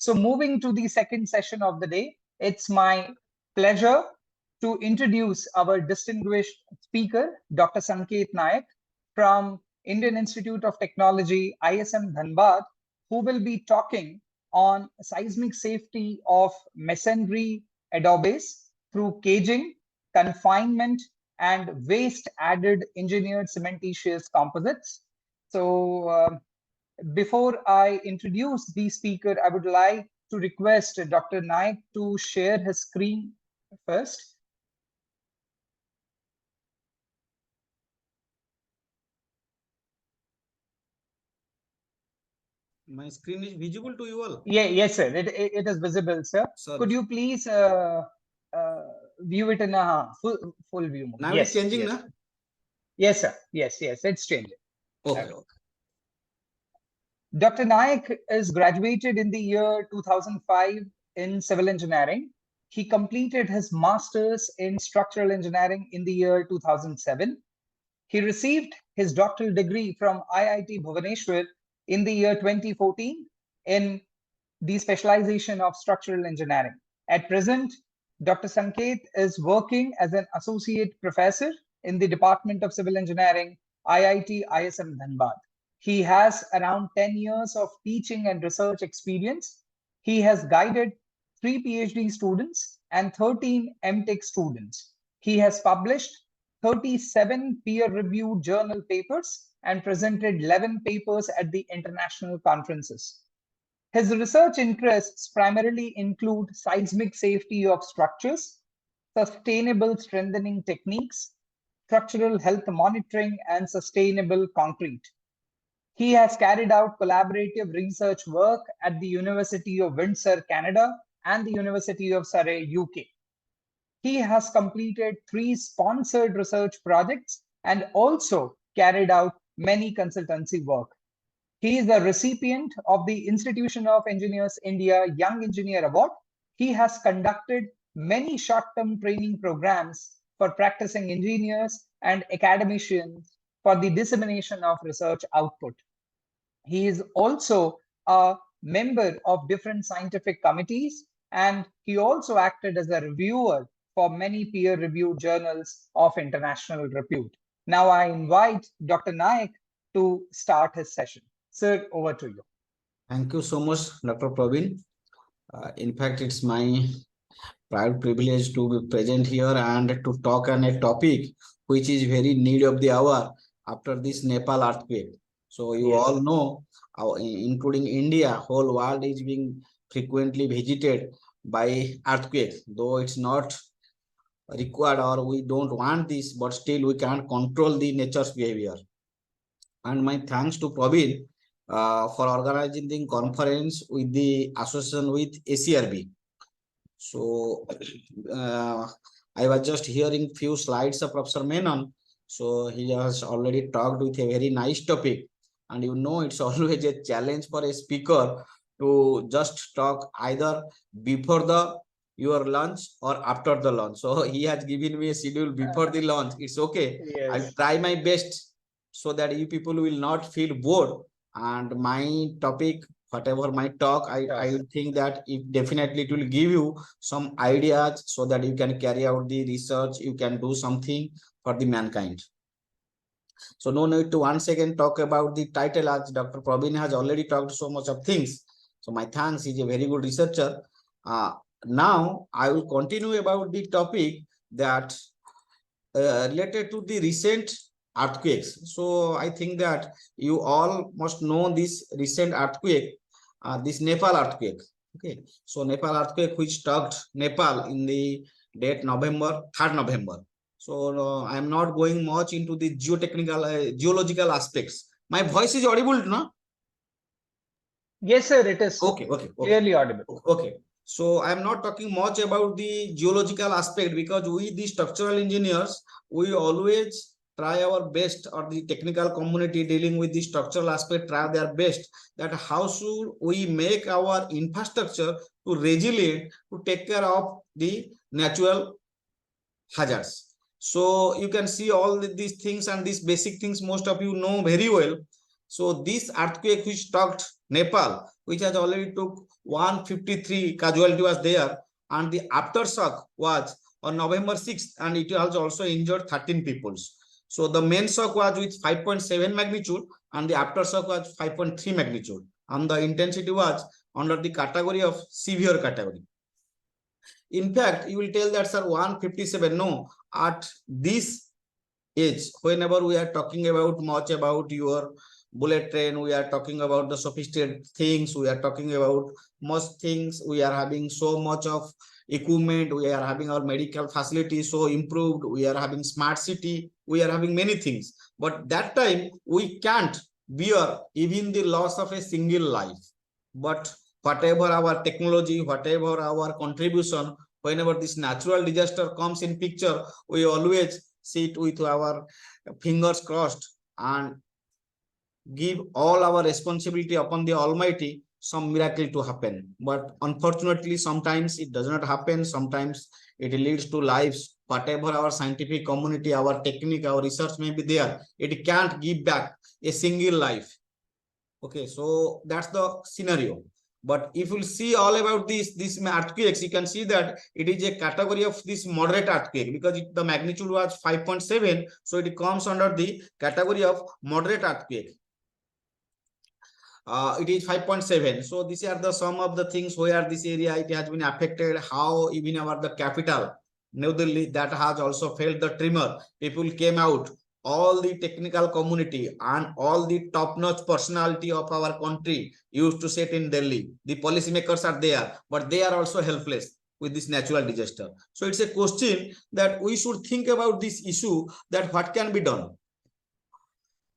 So moving to the second session of the day, it's my pleasure to introduce our distinguished speaker, Dr. Sanket Nayak from Indian Institute of Technology, ISM Dhanbad, who will be talking on seismic safety of masonry adobes through caging, confinement, and waste-added engineered cementitious composites. So before I introduce the speaker, I would like to request Dr. Nayak to share his screen first. My screen is visible to you all? Yeah, yes, sir. It is visible, sir. Sorry. Could you please view it in a full view mode? Now Yes, it's changing, yes. na? Yes, sir. Yes, it's changing. Okay. Dr. Nayak is graduated in the year 2005 in civil engineering. He completed his master's in structural engineering in the year 2007. He received his doctoral degree from IIT Bhubaneswar in the year 2014 in the specialization of structural engineering. At present, Dr. Sanket is working as an associate professor in the Department of Civil Engineering, IIT ISM Dhanbad. He has around 10 years of teaching and research experience. He has guided 3 PhD students and 13 MTech students. He has published 37 peer-reviewed journal papers and presented 11 papers at the international conferences. His research interests primarily include seismic safety of structures, sustainable strengthening techniques, structural health monitoring, and sustainable concrete. He has carried out collaborative research work at the University of Windsor, Canada, and the University of Surrey, UK. He has completed 3 sponsored research projects and also carried out many consultancy work. He is the recipient of the Institution of Engineers India Young Engineer Award. He has conducted many short-term training programs for practicing engineers and academicians for the dissemination of research output. He is also a member of different scientific committees, and he also acted as a reviewer for many peer-reviewed journals of international repute. Now I invite Dr. Nayak to start his session. Sir, over to you. Thank you so much, Dr. Praveen. In fact, it's my proud privilege to be present here and to talk on a topic which is very need of the hour after this Nepal earthquake. So you all know, including India, whole world is being frequently visited by earthquakes, though it's not required or we don't want this, but still we can't control the nature's behavior. And my thanks to Praveen for organizing the conference with the association with ACRB. So I was just hearing few slides of Professor Menon. So he has already talked with a very nice topic. And you know, it's always a challenge for a speaker to just talk either before your lunch or after the lunch. So he has given me a schedule before the lunch. It's okay. Yes. I'll try my best so that you people will not feel bored. And my topic, whatever my talk, I think that it definitely will give you some ideas so that you can carry out the research, you can do something for the mankind. So no need to once again talk about the title, as Dr. Praveen has already talked so much of things. So my thanks, he's a very good researcher. Now I will continue about the topic that related to the recent earthquakes. So I think that you all must know this recent earthquake, this Nepal earthquake. Okay, so Nepal earthquake which struck Nepal in the date 3rd November. So I am not going much into the geological aspects. My voice is audible, no? Yes, sir, it is. Okay. Clearly audible. Okay. So I am not talking much about the geological aspect, because we, the structural engineers, we always try our best, or the technical community dealing with the structural aspect try their best, that how should we make our infrastructure to resilient to take care of the natural hazards. So you can see all these things, and these basic things most of you know very well. So this earthquake which struck Nepal, which has already took 153 casualty was there, and the aftershock was on November 6th, and it has also injured 13 people. So the main shock was with 5.7 magnitude, and the aftershock was 5.3 magnitude, and the intensity was under the category of severe category. In fact, you will tell that, sir, 157. No, at this age, whenever we are talking about much about your bullet train, we are talking about the sophisticated things, we are talking about most things, we are having so much of equipment, we are having our medical facilities so improved, we are having smart city, we are having many things, but that time we can't bear even the loss of a single life. But whatever our technology, whatever our contribution, whenever this natural disaster comes in picture, we always sit with our fingers crossed and give all our responsibility upon the Almighty, some miracle to happen. But unfortunately, sometimes it does not happen. Sometimes it leads to lives. Whatever our scientific community, our technique, our research may be there, it can't give back a single life. Okay, so that's the scenario. But if you see all about this earthquakes, you can see that it is a category of this moderate earthquake, because the magnitude was 5.7, so it comes under the category of moderate earthquake. It is 5.7. So these are the some of the things where this area it has been affected. How even our the capital New Delhi, that has also felt the tremor. People came out, all the technical community and all the top-notch personality of our country used to sit in Delhi. The policymakers are there, but they are also helpless with this natural disaster. So it's a question that we should think about this issue, that what can be done.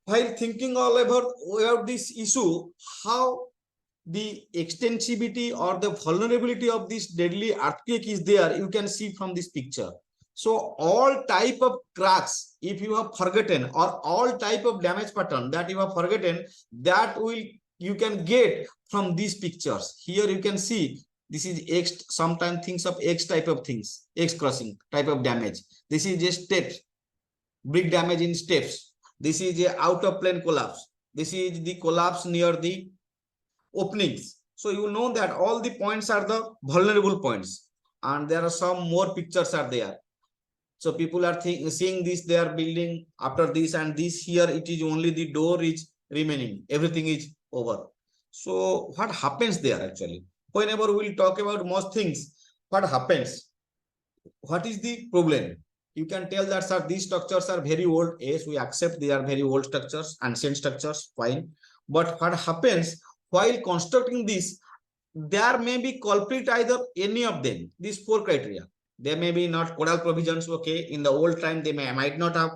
While thinking all about this issue, how the extensivity or the vulnerability of this deadly earthquake is there, you can see from this picture. So all type of cracks, if you have forgotten, or all type of damage pattern that you have forgotten, that you can get from these pictures. Here you can see this is X, sometimes things of X type of things, X crossing type of damage. This is just steps, big damage in steps. This is a out of plane collapse. This is the collapse near the openings. So you know that all the points are the vulnerable points, and there are some more pictures are there. So people are seeing this, they are building after this, and this here it is only the door is remaining, everything is over. So what happens there actually? Whenever we talk about most things, what happens? What is the problem? You can tell that, sir, these structures are very old. Yes, we accept they are very old structures, ancient structures, fine. But what happens while constructing this, there may be culprit either any of them, these four criteria. There may be not codal provisions, okay. In the old time, they might not have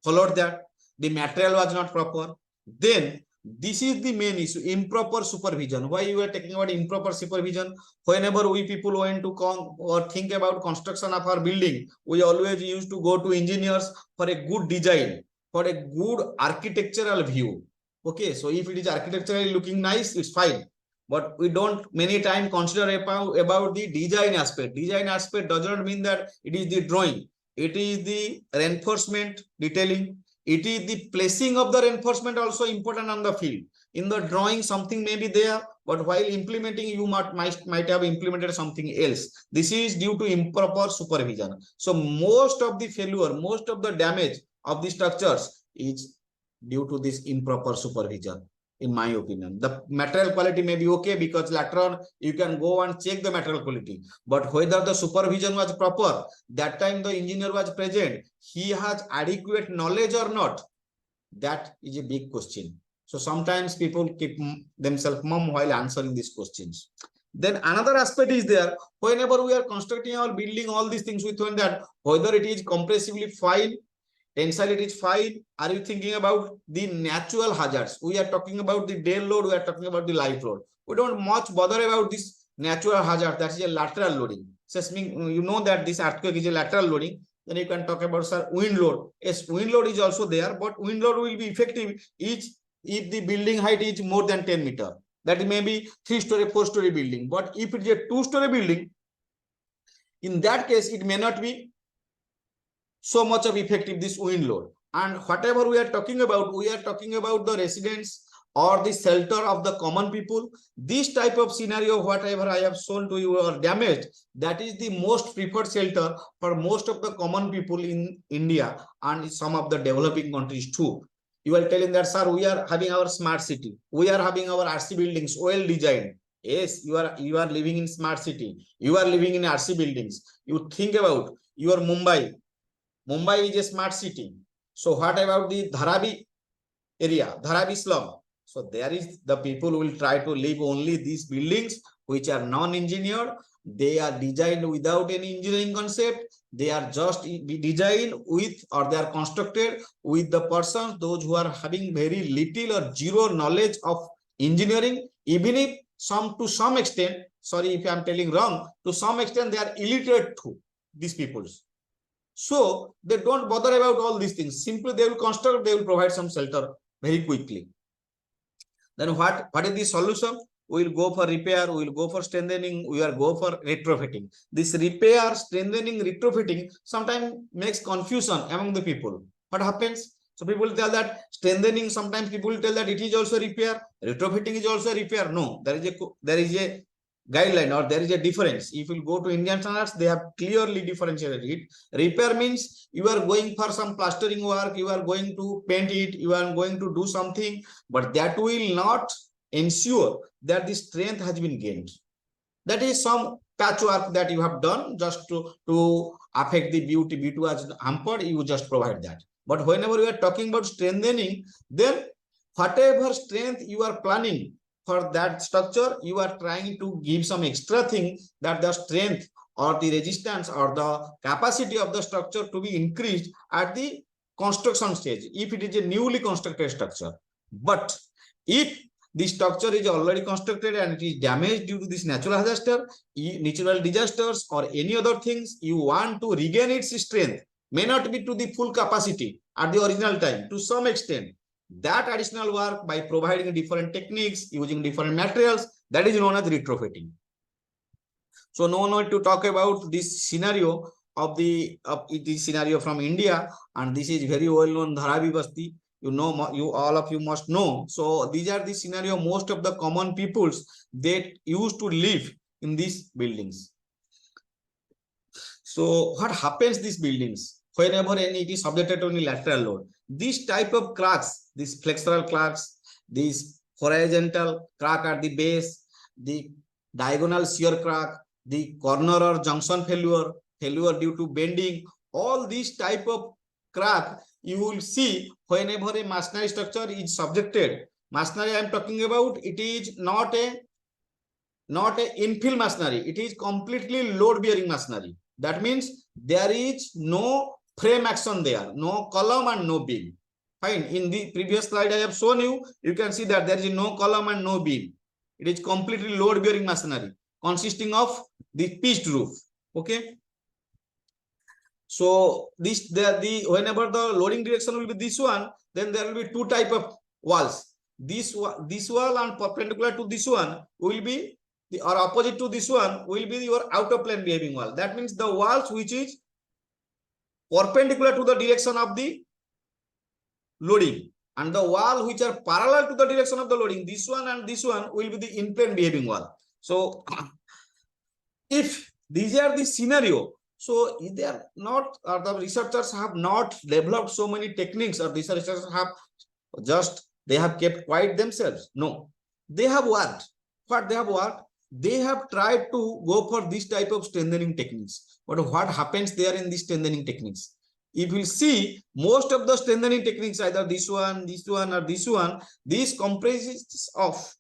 followed that. The material was not proper. Then this is the main issue, improper supervision. Why you are talking about improper supervision? Whenever we people went to or think about construction of our building, we always used to go to engineers for a good design, for a good architectural view. Okay, so if it is architecturally looking nice, it's fine. But we don't many times consider about the design aspect. Design aspect does not mean that it is the drawing. It is the reinforcement detailing. It is the placing of the reinforcement also important on the field. In the drawing, something may be there, but while implementing, you might have implemented something else. This is due to improper supervision. So most of the failure, most of the damage of the structures is due to this improper supervision. In my opinion, the material quality may be okay, because later on you can go and check the material quality, but whether the supervision was proper, that time the engineer was present, he has adequate knowledge or not, that is a big question. So sometimes people keep themselves mum while answering these questions. Then another aspect is there, whenever we are constructing our building, all these things, we think that whether it is compressively fine, tensile it is fine. Are you thinking about the natural hazards? We are talking about the day load, we are talking about the live load. We don't much bother about this natural hazard, that is a lateral loading. Seismic, you know that this earthquake is a lateral loading. Then you can talk about, sir, wind load. Yes, wind load is also there, but wind load will be effective if the building height is more than 10 meters. That may be 3-story, 4-story building. But if it is a 2-story building, in that case, it may not be so much of effective this wind load. And whatever we are talking about the residents or the shelter of the common people. This type of scenario, whatever I have shown to you, are damaged. That is the most preferred shelter for most of the common people in India and some of the developing countries too. You are telling that, sir, we are having our smart city, we are having our RC buildings well designed. Yes, you are living in smart city, you are living in RC buildings. You think about your Mumbai. Mumbai is a smart city. So what about the Dharavi area, Dharavi slum? So there is the people will try to live only these buildings which are non-engineered. They are designed without any engineering concept. They are just designed with, or they are constructed with the persons, those who are having very little or zero knowledge of engineering. Even if to some extent, sorry if I am telling wrong, to some extent they are illiterate too, these peoples. So they don't bother about all these things. Simply they will construct, they will provide some shelter very quickly. Then what is the solution? We will go for repair, we will go for strengthening, we will go for retrofitting. This repair, strengthening, retrofitting sometimes makes confusion among the people. What happens? So people tell that strengthening, sometimes people tell that it is also repair, retrofitting is also repair. No, there is a guideline, or there is a difference. If you go to Indian standards, they have clearly differentiated it. Repair means you are going for some plastering work, you are going to paint it, you are going to do something, but that will not ensure that the strength has been gained. That is some patchwork that you have done just to affect the beauty as hampered, you just provide that. But whenever you are talking about strengthening, then whatever strength you are planning for that structure, you are trying to give some extra thing, that the strength or the resistance or the capacity of the structure to be increased at the construction stage, if it is a newly constructed structure. But if the structure is already constructed and it is damaged due to this natural disasters or any other things, you want to regain its strength, may not be to the full capacity at the original time, to some extent. That additional work by providing different techniques, using different materials, that is known as retrofitting. So no need to talk about this scenario of this scenario from India, and this is very well known, Dharavi Basti. You know, all of you must know. So these are the scenario most of the common peoples that used to live in these buildings. So what happens these buildings whenever it is subjected to any lateral load? This type of cracks, these flexural cracks, this horizontal crack at the base, the diagonal shear crack, the corner or junction failure due to bending, all these type of crack you will see whenever a masonry structure is subjected. Masonry I am talking about, it is not a infill masonry, it is completely load bearing masonry. That means there is no frame action there, no column and no beam. Fine. In the previous slide I have shown you, you can see that there is no column and no beam. It is completely load bearing masonry consisting of the pitched roof. Okay. So whenever the loading direction will be this one, then there will be two type of walls. This wall and perpendicular to this one will be or opposite to this one will be your outer plane behaving wall. That means the walls which is perpendicular to the direction of the loading, and the wall which are parallel to the direction of the loading, this one and this one, will be the in plane behaving wall. So if these are the scenario, so they are not, or the researchers have not developed so many techniques, or these researchers have just, they have kept quiet themselves. No, they have worked. What they have worked, they have tried to go for this type of strengthening techniques. But what happens there in these strengthening techniques? If you see, most of the strengthening techniques, either this one, or this one, this comprises of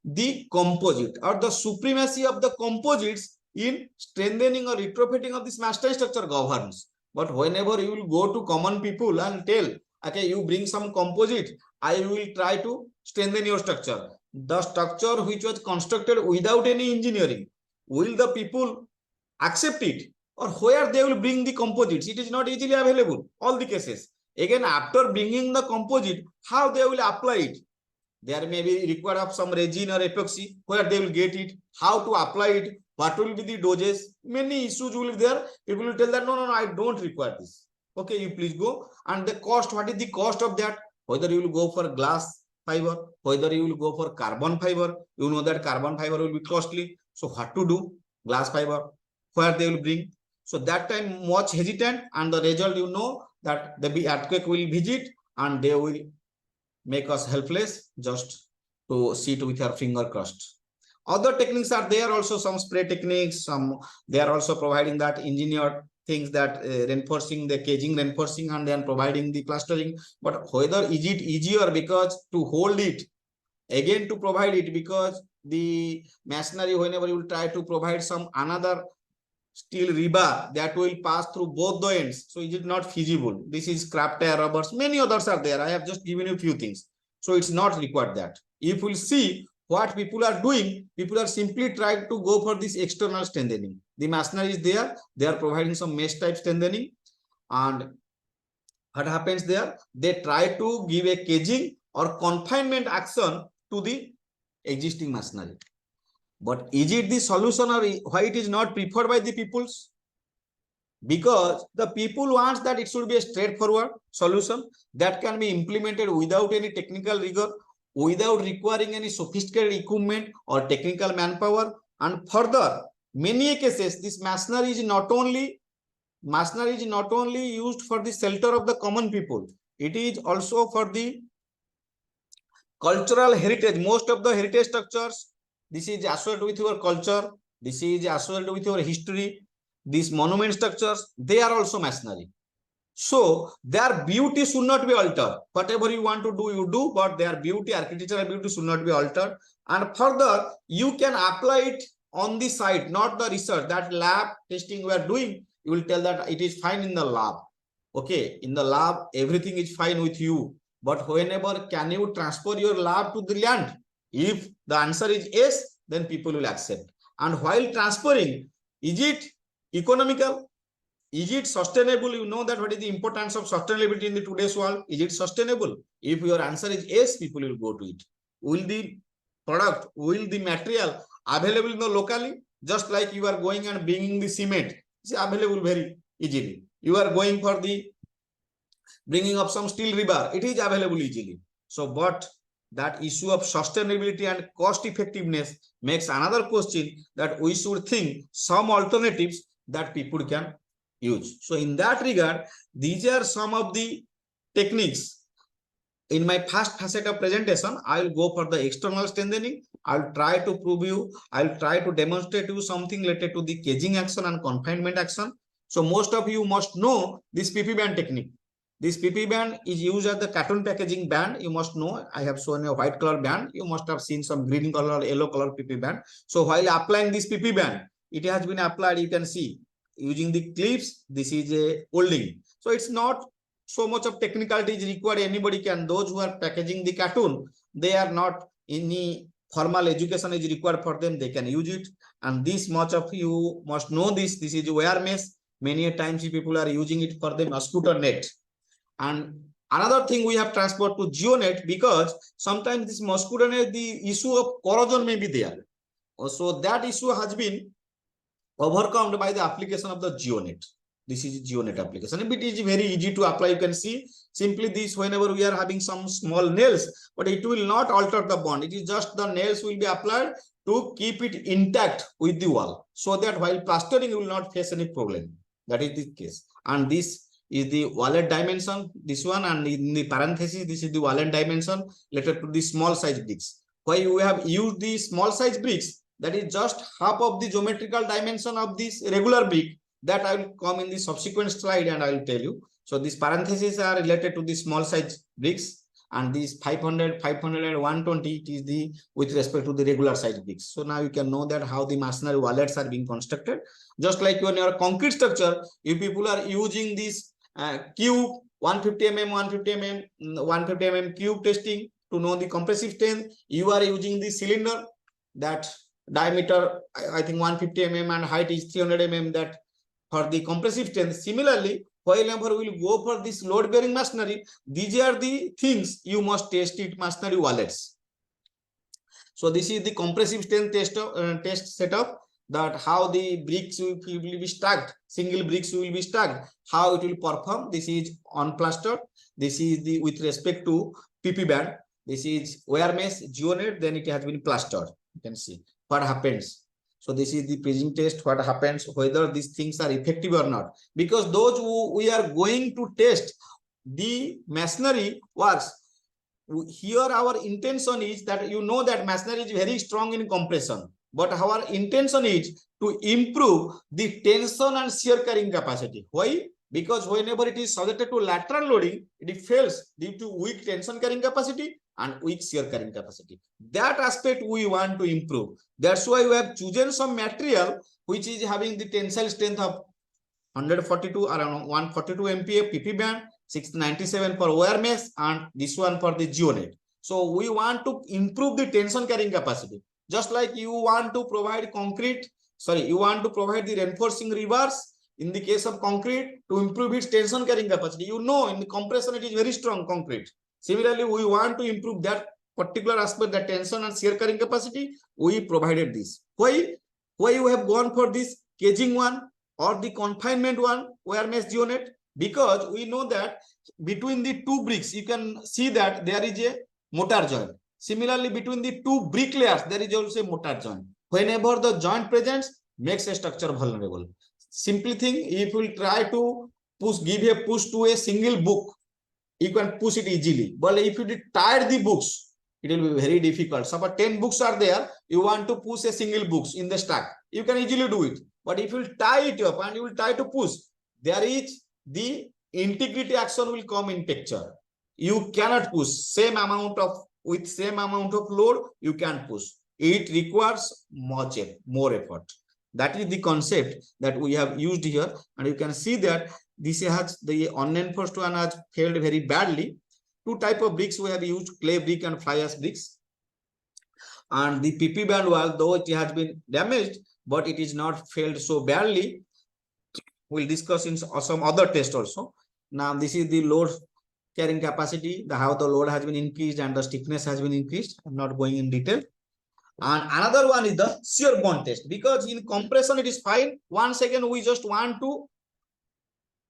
the composite, or the supremacy of the composites in strengthening or retrofitting of this masonry structure governs. But whenever you will go to common people and tell, okay, you bring some composite, I will try to strengthen your structure. The structure which was constructed without any engineering, will the people accept it? Or where they will bring the composites? It is not easily available, all the cases. Again, after bringing the composite, how they will apply it? There may be required of some resin or epoxy, where they will get it, how to apply it, what will be the doses, many issues will be there. People will tell that, no, I don't require this. Okay, you please go. And the cost, what is the cost of that? Whether you will go for glass fiber, whether you will go for carbon fiber. You know that carbon fiber will be costly. So what to do? Glass fiber, where they will bring. So that time much hesitant, and the result you know that the earthquake will visit and they will make us helpless just to sit with our finger crossed. Other techniques are there also, some spray techniques, some they are also providing that engineered things that reinforcing the caging reinforcing and then providing the plastering. But whether is it easier because to hold it, again to provide it, because the masonry whenever you try to provide some another steel rebar that will pass through both the ends, so is it not feasible? This is scrap tire rubbers, many others are there. I have just given you a few things, so it's not required that. If we'll see what people are doing, people are simply trying to go for this external strengthening. The masonry is there, they are providing some mesh type strengthening, and what happens there, they try to give a caging or confinement action to the existing masonry. But is it the solution, or why it is not preferred by the peoples? Because the people wants that it should be a straightforward solution that can be implemented without any technical rigor, without requiring any sophisticated equipment or technical manpower. And further, many cases this masonry is not only used for the shelter of the common people, it is also for the cultural heritage. Most of the heritage structures, this is associated with your culture, this is associated with your history. These monument structures, they are also masonry. So their beauty should not be altered. Whatever you want to do, you do, but their beauty, architectural beauty should not be altered. And further, you can apply it on the site, not the research. That lab testing we are doing, you will tell that it is fine in the lab. Okay, in the lab, everything is fine with you. But whenever can you transfer your lab to the land? If the answer is yes, then people will accept. And while transferring, is it economical? Is it sustainable? You know that what is the importance of sustainability in the today's world? Is it sustainable? If your answer is yes, people will go to it. Will the product, will the material available in the locally? Just like you are going and bringing the cement, it's available very easily. You are going for the bringing up some steel rebar, it is available easily. So, but that issue of sustainability and cost effectiveness makes another question that we should think some alternatives that people can use. So in that regard, these are some of the techniques. In my first facet of presentation, I will go for the external strengthening. I'll try to prove you, I'll try to demonstrate you something related to the caging action and confinement action. So most of you must know this PP band technique. This PP band is used as the cartoon packaging band. You must know, I have shown a white color band. You must have seen some green color, yellow color PP band. So while applying this PP band, it has been applied, you can see, using the clips. This is a holding. So it's not so much of technicality is required. Anybody can, those who are packaging the cartoon, they are not any formal education is required for them, they can use it. And this much of you must know this. This is wire mesh. Many times people are using it for the mosquito net. And another thing we have transport to geonet, because sometimes this mosquito net, the issue of corrosion may be there. So that issue has been overcome by the application of the geonet. This is geonet application. It is very easy to apply. You can see simply this, whenever we are having some small nails, but it will not alter the bond. It is just the nails will be applied to keep it intact with the wall, so that while plastering you will not face any problem. That is the case. And this is the wallet dimension, this one, and in the parenthesis, this is the wallet dimension related to the small size bricks. Why we have used the small size bricks, that is just half of the geometrical dimension of this regular brick. That I will come in the subsequent slide and I will tell you. So these parentheses are related to the small size bricks, and these 500, 500 and 120, it is the with respect to the regular size bricks. So now you can know that how the masonry wallets are being constructed. Just like when your concrete structure, if people are using this cube 150 mm, 150 mm, 150 mm cube testing to know the compressive strength, you are using the cylinder that diameter I think 150 mm and height is 300 mm, that for the compressive strength. Similarly, whenever we will go for this load bearing masonry, these are the things you must test it, masonry wallets. So this is the compressive strength test setup, that how the bricks will be stacked, single bricks will be stacked, how it will perform. This is on plaster. This is the with respect to PP band. This is wire mesh, geonate, then it has been plastered. You can see what happens. So this is the preaching test, what happens, whether these things are effective or not. Because those who we are going to test the masonry works, here our intention is that you know that masonry is very strong in compression, but our intention is to improve the tension and shear carrying capacity. Why? Because whenever it is subjected to lateral loading, it fails due to weak tension carrying capacity and weak shear carrying capacity. That aspect we want to improve. That's why we have chosen some material which is having the tensile strength of 142, around 142 MPa PP band, 697 for wire mesh, and this one for the geonate. So we want to improve the tension carrying capacity. Just like you want to provide concrete, you want to provide the reinforcing rebars in the case of concrete to improve its tension carrying capacity. You know, in the compression it is very strong concrete. Similarly, we want to improve that particular aspect, that tension and shear carrying capacity. We provided this. Why you have gone for this caging one or the confinement one, wire mesh geonate? Because we know that between the two bricks, you can see that there is a mortar joint. Similarly, between the two brick layers, there is also a mortar joint. Whenever the joint presents, makes a structure vulnerable. Simply think, if we try to give a push to a single book, you can push it easily. But if you tie the books, it will be very difficult. Suppose 10 books are there, you want to push a single books in the stack. You can easily do it. But if you tie it up and you will try to push, there is the integrity action will come in picture. You cannot push with same amount of load, you can push. It requires more effort. That is the concept that we have used here. And you can see that this has the unenforced one has failed very badly. Two type of bricks we have used, clay brick and fly ash bricks. And the PP band wall, though it has been damaged, but it is not failed so badly. We'll discuss in some other test also. Now this is the load carrying capacity, how the load has been increased and the stiffness has been increased. I'm not going in detail. And another one is the shear bond test, because in compression it is fine. Once again, we just want to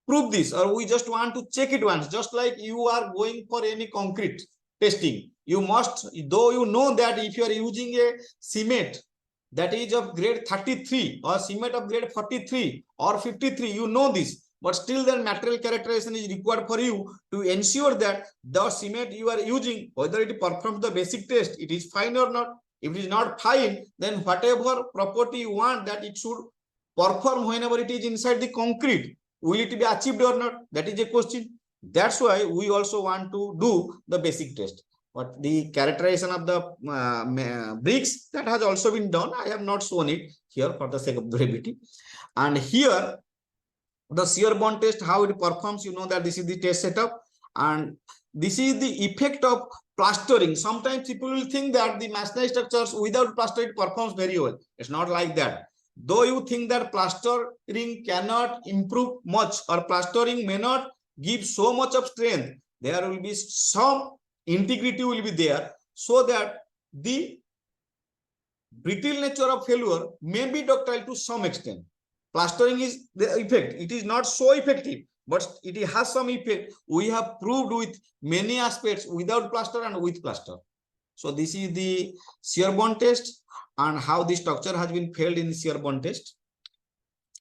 prove this, or we just want to check it once. Just like you are going for any concrete testing, you must, though you know that if you are using a cement that is of grade 33 or cement of grade 43 or 53, you know this, but still the material characterization is required for you to ensure that the cement you are using, whether it performs the basic test, it is fine or not. If it is not fine, then whatever property you want that it should perform whenever it is inside the concrete, will it be achieved or not? That is a question. That's why we also want to do the basic test. But the characterization of the bricks, that has also been done. I have not shown it here for the sake of brevity. And here, the shear bond test, how it performs, you know that this is the test setup. And this is the effect of plastering. Sometimes people will think that the masonry structures without plaster it performs very well. It's not like that. Though you think that plastering cannot improve much or plastering may not give so much of strength, there will be some integrity will be there, so that the brittle nature of failure may be ductile to some extent. Plastering is the effect. It is not so effective, but it has some effect. We have proved with many aspects without plaster and with plaster. So this is the shear bond test and how the structure has been failed in the shear bond test.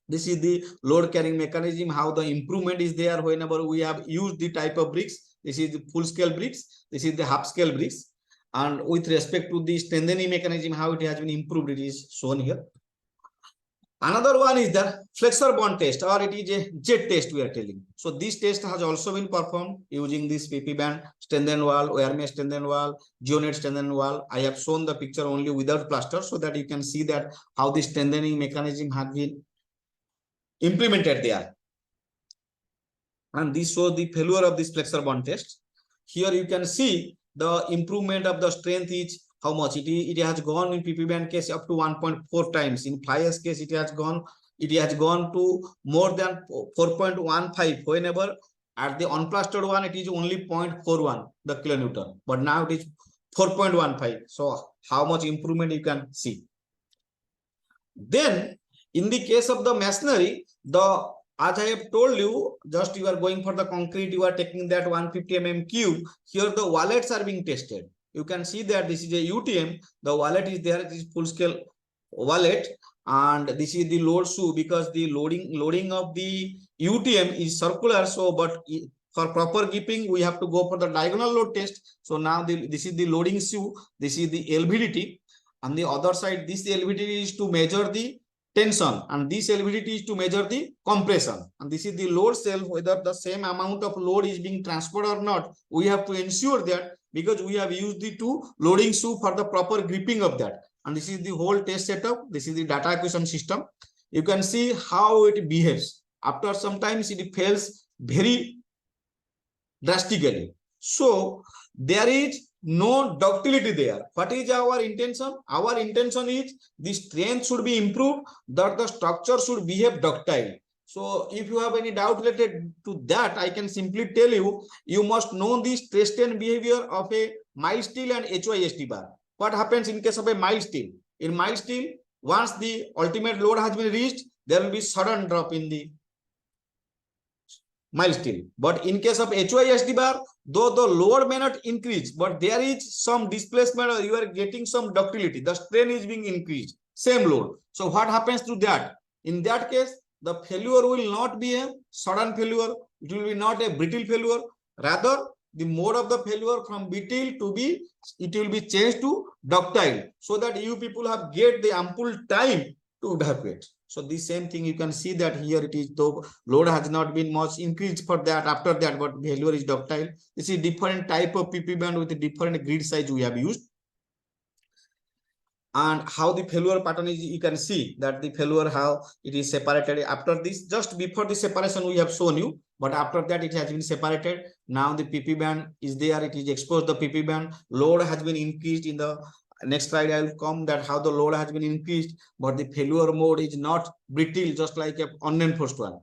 This is the load carrying mechanism, how the improvement is there whenever we have used the type of bricks. This is the full scale bricks. This is the half scale bricks. And with respect to the strengthening mechanism, how it has been improved, it is shown here. Another one is the flexure bond test, or it is a jet test we are telling. So this test has also been performed using this PP band, strengthened wall, wire mesh strengthened wall, geonate strengthened wall. I have shown the picture only without plaster so that you can see that how the strengthening mechanism has been implemented there. And this shows the failure of this flexure bond test. Here you can see the improvement of the strength is how much it has gone in PP band case up to 1.4 times. In fly ash case, it has gone to more than 4.15. Whenever at the unplastered one, it is only 0.41 the kilonewton, but now it is 4.15. So how much improvement you can see. Then in the case of the masonry, as I have told you, just you are going for the concrete, you are taking that 150 mm cube. Here the wallets are being tested. you can see that this is a UTM. The wallet is there. It is full scale wallet, and this is the load shoe, because the loading of the UTM is circular. So, but for proper gripping, we have to go for the diagonal load test. So now this is the loading shoe. This is the LVDT. On the other side, this LVDT is to measure the tension, and this LVDT is to measure the compression. And this is the load cell. Whether the same amount of load is being transferred or not, we have to ensure that, because we have used the two loading shoe for the proper gripping of that. And this is the whole test setup. This is the data acquisition system. You can see how it behaves. After sometimes it fails very drastically. So there is no ductility there. What is our intention? Our intention is the strength should be improved, that the structure should behave ductile. So if you have any doubt related to that, I can simply tell you, you must know the stress strain behavior of a mild steel and HYSD bar. What happens in case of a mild steel? In mild steel, once the ultimate load has been reached, there will be sudden drop in the mild steel. But in case of HYSD bar, though the load may not increase, but there is some displacement, or you are getting some ductility, the strain is being increased, same load. So what happens to that? In that case, the failure will not be a sudden failure, it will be not a brittle failure. Rather, the mode of the failure from brittle to be, it will be changed to ductile, so that you people have get the ample time to evacuate. So the same thing, you can see that here it is, though load has not been much increased for that, after that, but failure is ductile. This is different type of PP band with a different grid size we have used. And how the failure pattern is, you can see that the failure, how it is separated after this. Just before the separation we have shown you, but after that it has been separated. Now the PP band is there, it is exposed, the PP band load has been increased. In the next slide I will come that how the load has been increased, but the failure mode is not brittle, just like a unenforced one.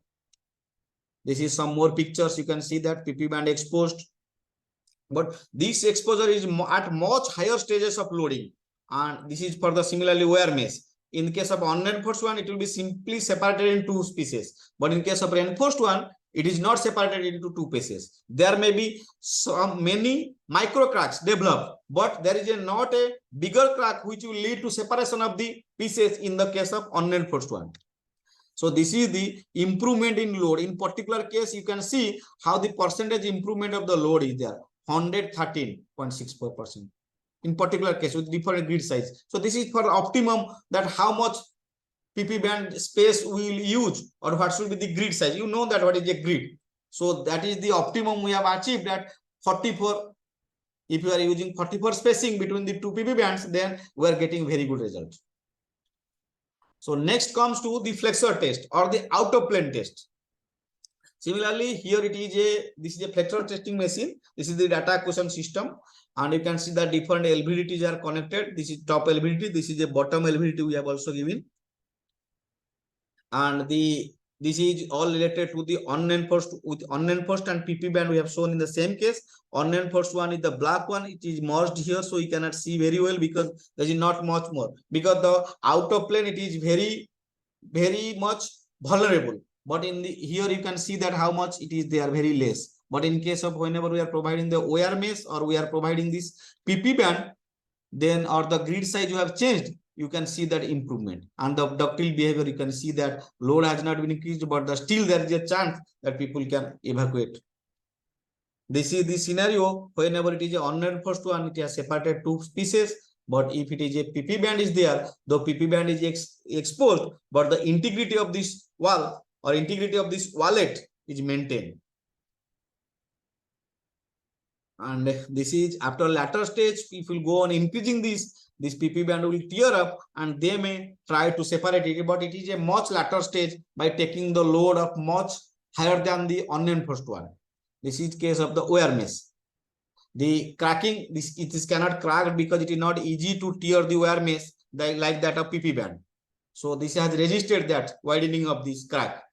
This is some more pictures. You can see that PP band exposed, but this exposure is at much higher stages of loading. And this is for the similarly wear mesh. In case of unreinforced one, it will be simply separated in two pieces. But in case of reinforced one, it is not separated into two pieces. There may be many micro cracks developed, but there is not a bigger crack which will lead to separation of the pieces in the case of unreinforced one. So this is the improvement in load. In particular case, you can see how the percentage improvement of the load is there, 113.64%. In particular case with different grid size. So this is for optimum, that how much PP band space we will use, or what should be the grid size. You know that what is a grid. So that is the optimum we have achieved at 44. If you are using 44 spacing between the two PP bands, then we are getting very good results. So next comes to the flexure test or the out of plane test. Similarly, here it is this is a flexure testing machine. This is the data acquisition system. And you can see that different LVDTs are connected. This is top LVDT. This is a bottom LVDT we have also given. And this is all related to the unenforced. With unenforced and PP band we have shown in the same case. Unenforced one is the black one. It is merged here, so you cannot see very well because there is not much more. Because the out of plane, it is very much vulnerable. But in the here you can see that how much it is there, very less. But in case of whenever we are providing the wire mesh or we are providing this PP band, then or the grid size you have changed, you can see that improvement. And the ductile behavior, you can see that load has not been increased, but still there is a chance that people can evacuate. This is the scenario whenever it is an unreinforced one, it has separated two pieces. But if it is a PP band is there, the PP band is exposed, but the integrity of this wall or integrity of this wallet is maintained. And this is after latter stage, if you go on increasing this PP band will tear up and they may try to separate it, but it is a much latter stage by taking the load of much higher than the unreinforced one. This is case of the wire mesh. The cracking, it is cannot crack because it is not easy to tear the wire mesh like that of PP band. So this has resisted that widening of this crack.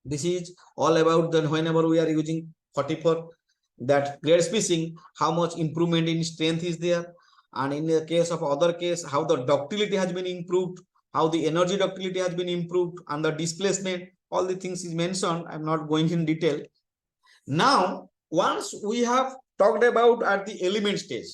This is all about then whenever we are using 44 that grade spacing, how much improvement in strength is there, and in the case of other case, how the ductility has been improved, how the energy ductility has been improved, and the displacement, all the things is mentioned. I'm not going in detail. Now, once we have talked about at the element stage.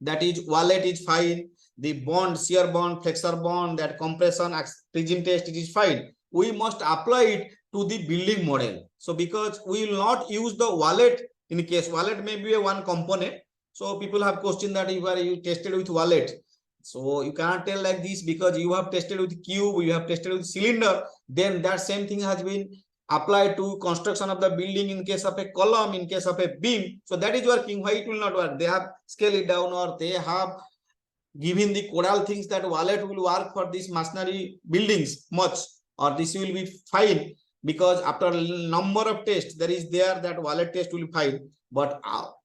That is, wallet is fine, the bond, shear bond, flexure bond, that compression, prism test, it is fine. We must apply it to the building model. So because we will not use the wallet, in case wallet may be a one component. So people have questioned that if you tested with wallet, so you cannot tell like this, because you have tested with cube, you have tested with cylinder, then that same thing has been applied to construction of the building in case of a column, in case of a beam. So that is working. Why it will not work? They have scaled it down, or they have given the codal things that wallet will work for these masonry buildings much, or this will be fine, because after a number of tests there is there that wallet test will be fine. But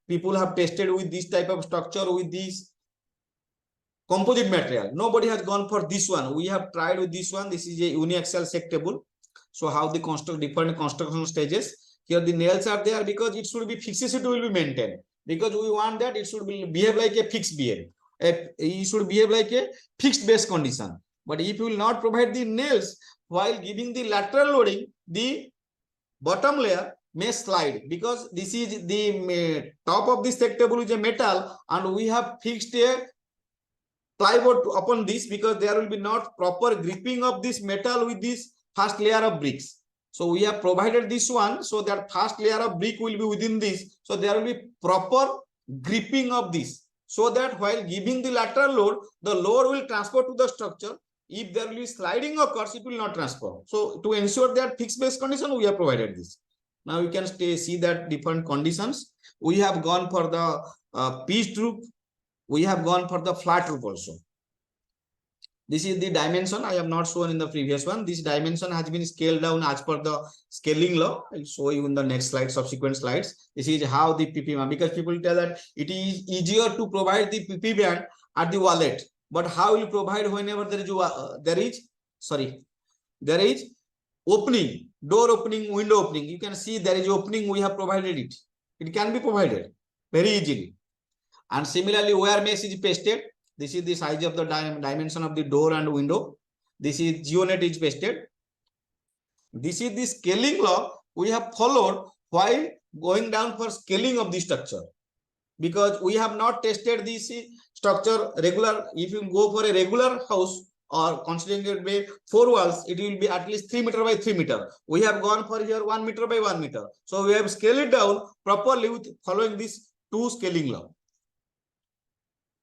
people have tested with this type of structure with this composite material. Nobody has gone for this one. We have tried with this one. This is a uniaxial sectable. So how the different construction stages. Here the nails are there because it should be fixity will be maintained, because we want that it should behave like a fixed beam. It should behave like a fixed base condition. But if you will not provide the nails while giving the lateral loading, the bottom layer may slide, because this is the top of this sectable is a metal, and we have fixed a plywood upon this, because there will be not proper gripping of this metal with this first layer of bricks. So we have provided this one, so that first layer of brick will be within this. So there will be proper gripping of this, so that while giving the lateral load, the load will transfer to the structure. If there will be sliding occurs, it will not transfer. So to ensure that fixed base condition, we have provided this. Now you can see that different conditions. We have gone for the pitched roof. We have gone for the flat roof also. This is the dimension I have not shown in the previous one. This dimension has been scaled down as per the scaling law. I'll show you in the next slide, subsequent slides. This is how the PP band, because people tell that it is easier to provide the PP band at the wallet. But how will you provide whenever there is opening, door opening, window opening? You can see there is opening, we have provided it. It can be provided very easily. And similarly, wire mesh is pasted. This is the size of the dimension of the door and window. This is geonet is pasted. This is the scaling law we have followed while going down for scaling of the structure, because we have not tested this structure regular. If you go for a regular house or considering it by 4 walls, it will be at least 3 meter by 3 meter. We have gone for here 1 meter by 1 meter. So we have scaled it down properly with following this 2 scaling law.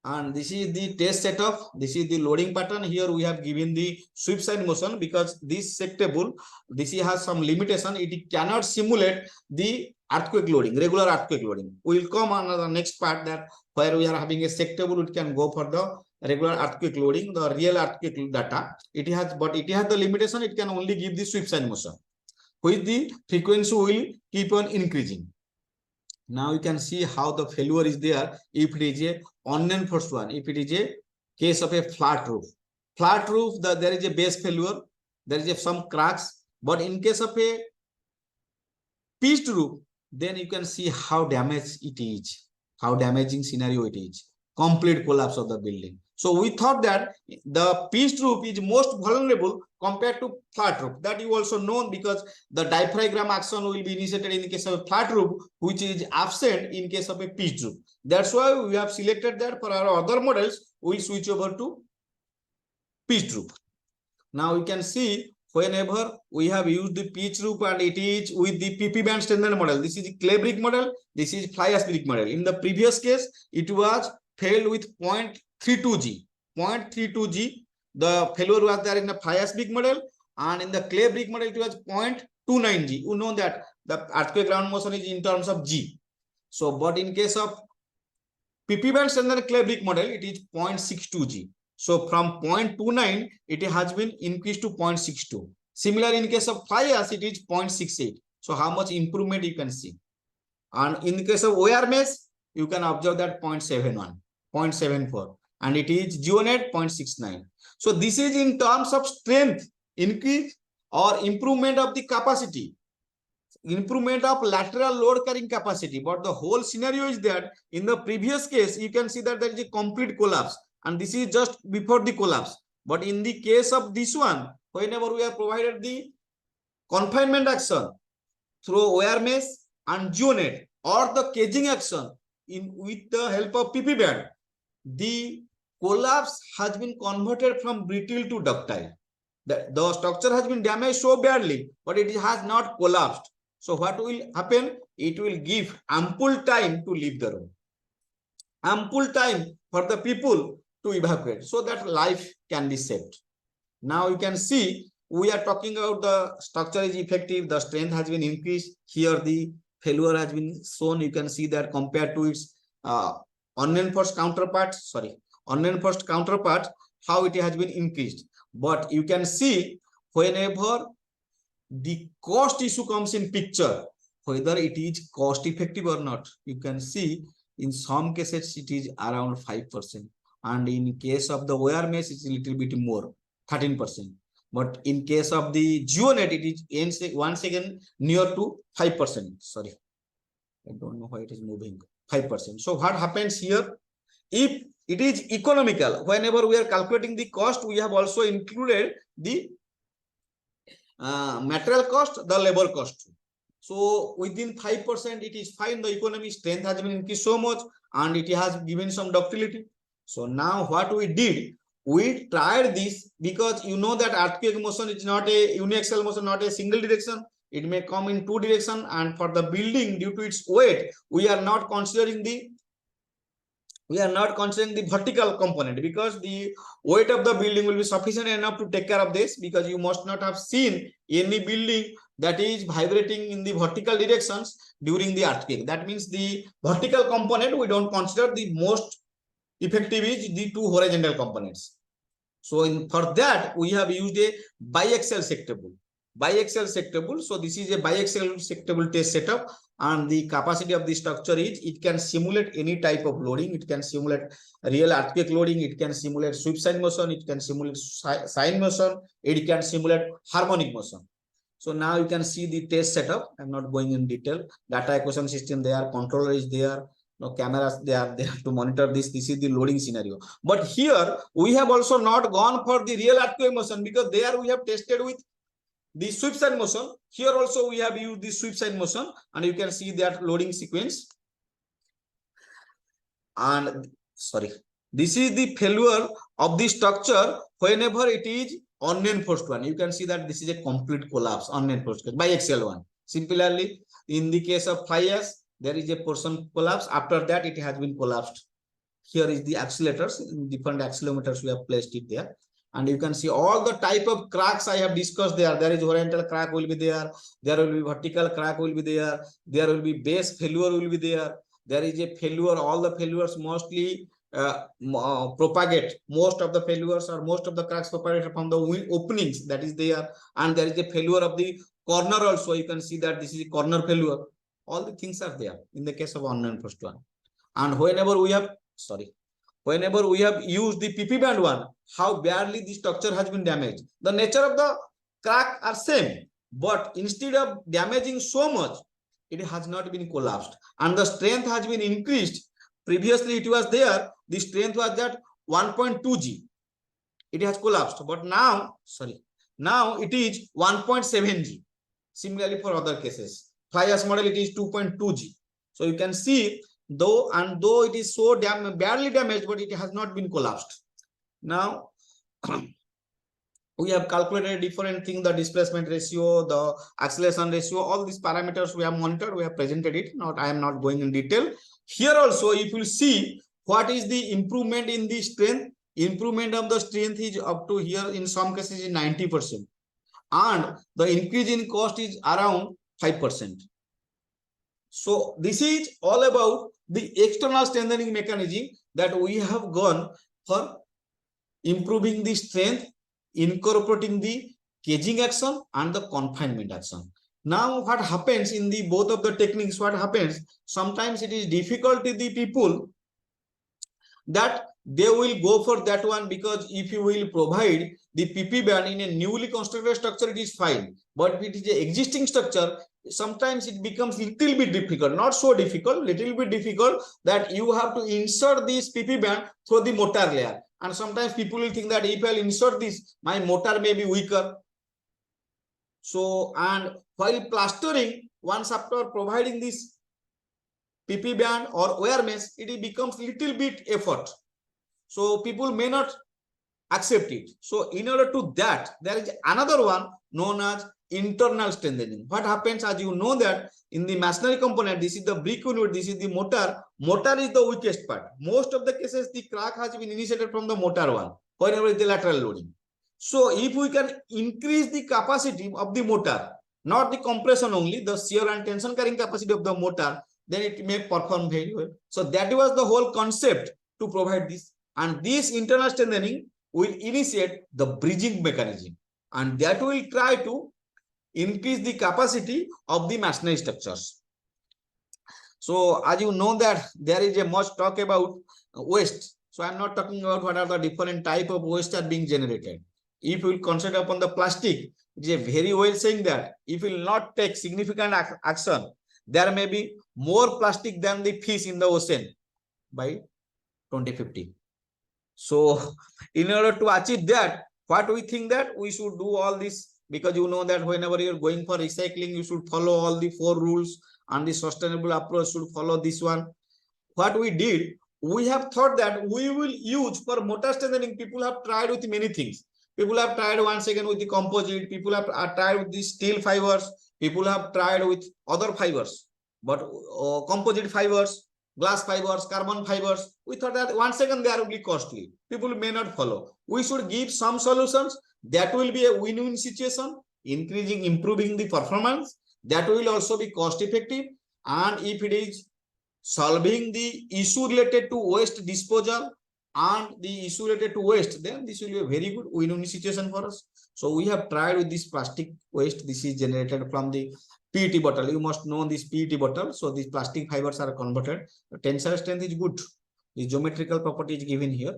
And this is the test setup. This is the loading pattern. Here we have given the sweep side motion, because this sectable, this has some limitation. It cannot simulate the earthquake loading, regular earthquake loading. We will come on the next part, that where we are having a sectable, it can go for the regular earthquake loading, the real earthquake data. It has the limitation. It can only give the sweep side motion, which the frequency will keep on increasing. Now you can see how the failure is there if it is a unenforced one. If it is a case of a flat roof, there is a base failure, there is some cracks. But in case of a pitched roof, then you can see how damaged it is, how damaging scenario it is, complete collapse of the building. So we thought that the pitched roof is most vulnerable compared to flat roof. That you also know, because the diaphragm action will be initiated in the case of a flat roof, which is absent in case of a pitched roof. That's why we have selected that. For our other models, we'll switch over to pitched roof. Now you can see whenever we have used the pitched roof and it is with the PP band standard model. This is the clay brick model. This is fly ash brick model. In the previous case, it was failed with 0.32G. 0.32G. The failure was there in the fly ash brick model, and in the clay brick model, it was 0.29G. You know that the earthquake ground motion is in terms of G. So, but in case of PP band standard clay brick model, it is 0.62G. So from 0.29, it has been increased to 0.62. Similar in case of fly ash, it is 0.68. So how much improvement you can see. And in the case of wire mesh, you can observe that 0.71, 0.74. And it is geonet 0.69. So this is in terms of strength, increase or improvement of the capacity, improvement of lateral load carrying capacity. But the whole scenario is that in the previous case, you can see that there is a complete collapse. And this is just before the collapse. But in the case of this one, whenever we have provided the confinement action through wire mesh and geonet or the caging action, with the help of PP band, the collapse has been converted from brittle to ductile. The structure has been damaged so badly, but it has not collapsed. So what will happen? It will give ample time to leave the room, ample time for the people to evacuate, so that life can be saved. Now you can see we are talking about the structure is effective, the strength has been increased. Here the failure has been shown. You can see that compared to its unreinforced counterpart, how it has been increased. But you can see whenever the cost issue comes in picture, whether it is cost effective or not, you can see in some cases it is around 5%, and in case of the wire mesh it's a little bit more, 13%. But in case of the geonet, it is once again near to 5%. Sorry, I don't know why it is moving. 5%. So what happens here? If it is economical, whenever we are calculating the cost, we have also included the material cost, the labor cost. So within 5%, it is fine. The economy strength has been increased so much, and it has given some ductility. So now what we did, we tried this, because you know that earthquake motion is not a uniaxial motion, not a single direction. It may come in two directions, and for the building, due to its weight, we are not considering the vertical component, because the weight of the building will be sufficient enough to take care of this, because you must not have seen any building that is vibrating in the vertical directions during the earthquake. That means the vertical component we don't consider. The most effective is the two horizontal components. So for that we have used a biaxial sectable. So this is a biaxial sectable test setup, and the capacity of the structure is it can simulate any type of loading. It can simulate real earthquake loading, it can simulate sweep sine motion, it can simulate sine motion, it can simulate harmonic motion. So now you can see the test setup. I'm not going in detail. Data acquisition system there, controller is there, no cameras they are there to monitor this. This is the loading scenario. But here we have also not gone for the real earthquake motion, because there we have tested with the sweep sine motion. Here also we have used the sweep sine motion, and you can see that loading sequence. And sorry, this is the failure of the structure whenever it is unreinforced one. You can see that this is a complete collapse, unreinforced biaxial one. Similarly, in the case of fly ash, there is a portion collapse. After that, it has been collapsed. Here is the accelerators, different accelerometers we have placed it there. And you can see all the type of cracks I have discussed there. There is horizontal crack will be there. There will be vertical crack will be there. There will be base failure will be there. There is a failure. All the failures mostly propagate. Most of the failures or most of the cracks propagate from the openings that is there. And there is a failure of the corner also. You can see that this is a corner failure. All the things are there in the case of unreinforced one. And whenever we have used the PP band one, how badly the structure has been damaged. The nature of the crack are same, but instead of damaging so much, it has not been collapsed, and the strength has been increased. Previously it was there, the strength was at 1.2 G. It has collapsed, but now it is 1.7 G. Similarly for other cases, fly ash model it is 2.2 G. So you can see, though it is so badly damaged, but it has not been collapsed. Now we have calculated different things, the displacement ratio, the acceleration ratio, all these parameters we have monitored, we have presented it. I am not going in detail. Here also, if you see what is the improvement in the strength, improvement of the strength is up to here in some cases is 90%, and the increase in cost is around 5%. So this is all about the external strengthening mechanism that we have gone for improving the strength, incorporating the caging action and the confinement action. Now what happens in the both of the techniques, what happens, sometimes it is difficult to the people that they will go for that one, because if you will provide the PP band in a newly constructed structure, it is fine. But if it is an existing structure, sometimes it becomes little bit difficult, not so difficult, little bit difficult, that you have to insert this PP band through the mortar layer. And sometimes people will think that if I'll insert this, my mortar may be weaker. So, and while plastering, once after providing this PP band or wire mesh, it becomes little bit effort. So people may not accept it. So in order to that, there is another one known as internal strengthening. What happens, as you know, that in the masonry component, this is the brick unit, this is the mortar. Mortar is the weakest part. Most of the cases, the crack has been initiated from the mortar one, whenever the lateral loading. So if we can increase the capacity of the mortar, not the compression only, the shear and tension carrying capacity of the mortar, then it may perform very well. So that was the whole concept to provide this. And this internal strengthening will initiate the bridging mechanism, and that will try to increase the capacity of the masonry structures. So as you know that there is a much talk about waste. So I'm not talking about what are the different type of waste are being generated. If you will consider upon the plastic, it is a very well saying that if you will not take significant action, there may be more plastic than the fish in the ocean by 2050. So in order to achieve that, what we think that we should do all this, because you know that whenever you're going for recycling, you should follow all the 4 rules, and the sustainable approach should follow this one. What we did, we have thought that we will use for mortar strengthening. People have tried with many things. People have tried once again with the composite, people have tried with the steel fibers, people have tried with other fibers, but composite fibers, glass fibers, carbon fibers, we thought that once again they are really costly. People may not follow. We should give some solutions that will be a win-win situation, improving the performance, that will also be cost effective, and if it is solving the issue related to waste disposal and the issue related to waste, then this will be a very good win-win situation for us. So we have tried with this plastic waste. This is generated from the PET bottle. You must know this PET bottle. So these plastic fibers are converted. The tensile strength is good. The geometrical property is given here.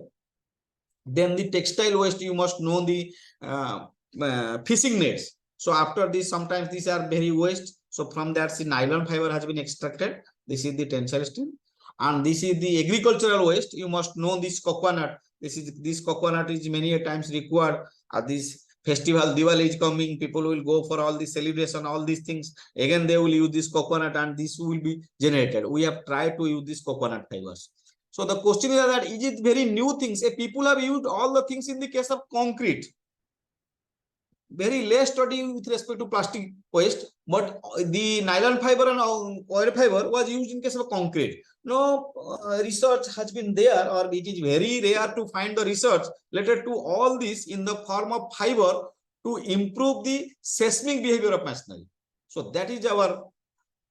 Then the textile waste, you must know the fishing nets. So after this, sometimes these are very waste. So from that, the nylon fiber has been extracted. This is the tensile strength. And this is the agricultural waste. You must know this coconut. This coconut is many a times required at this festival. Diwali is coming. People will go for all the celebration, all these things. Again, they will use this coconut, and this will be generated. We have tried to use this coconut fibers. So the question is that is it very new things? People have used all the things in the case of concrete. Very less study with respect to plastic waste, but the nylon fiber and oil fiber was used in case of concrete. No research has been there, or it is very rare to find the research related to all this in the form of fiber to improve the seismic behavior of masonry. So that is our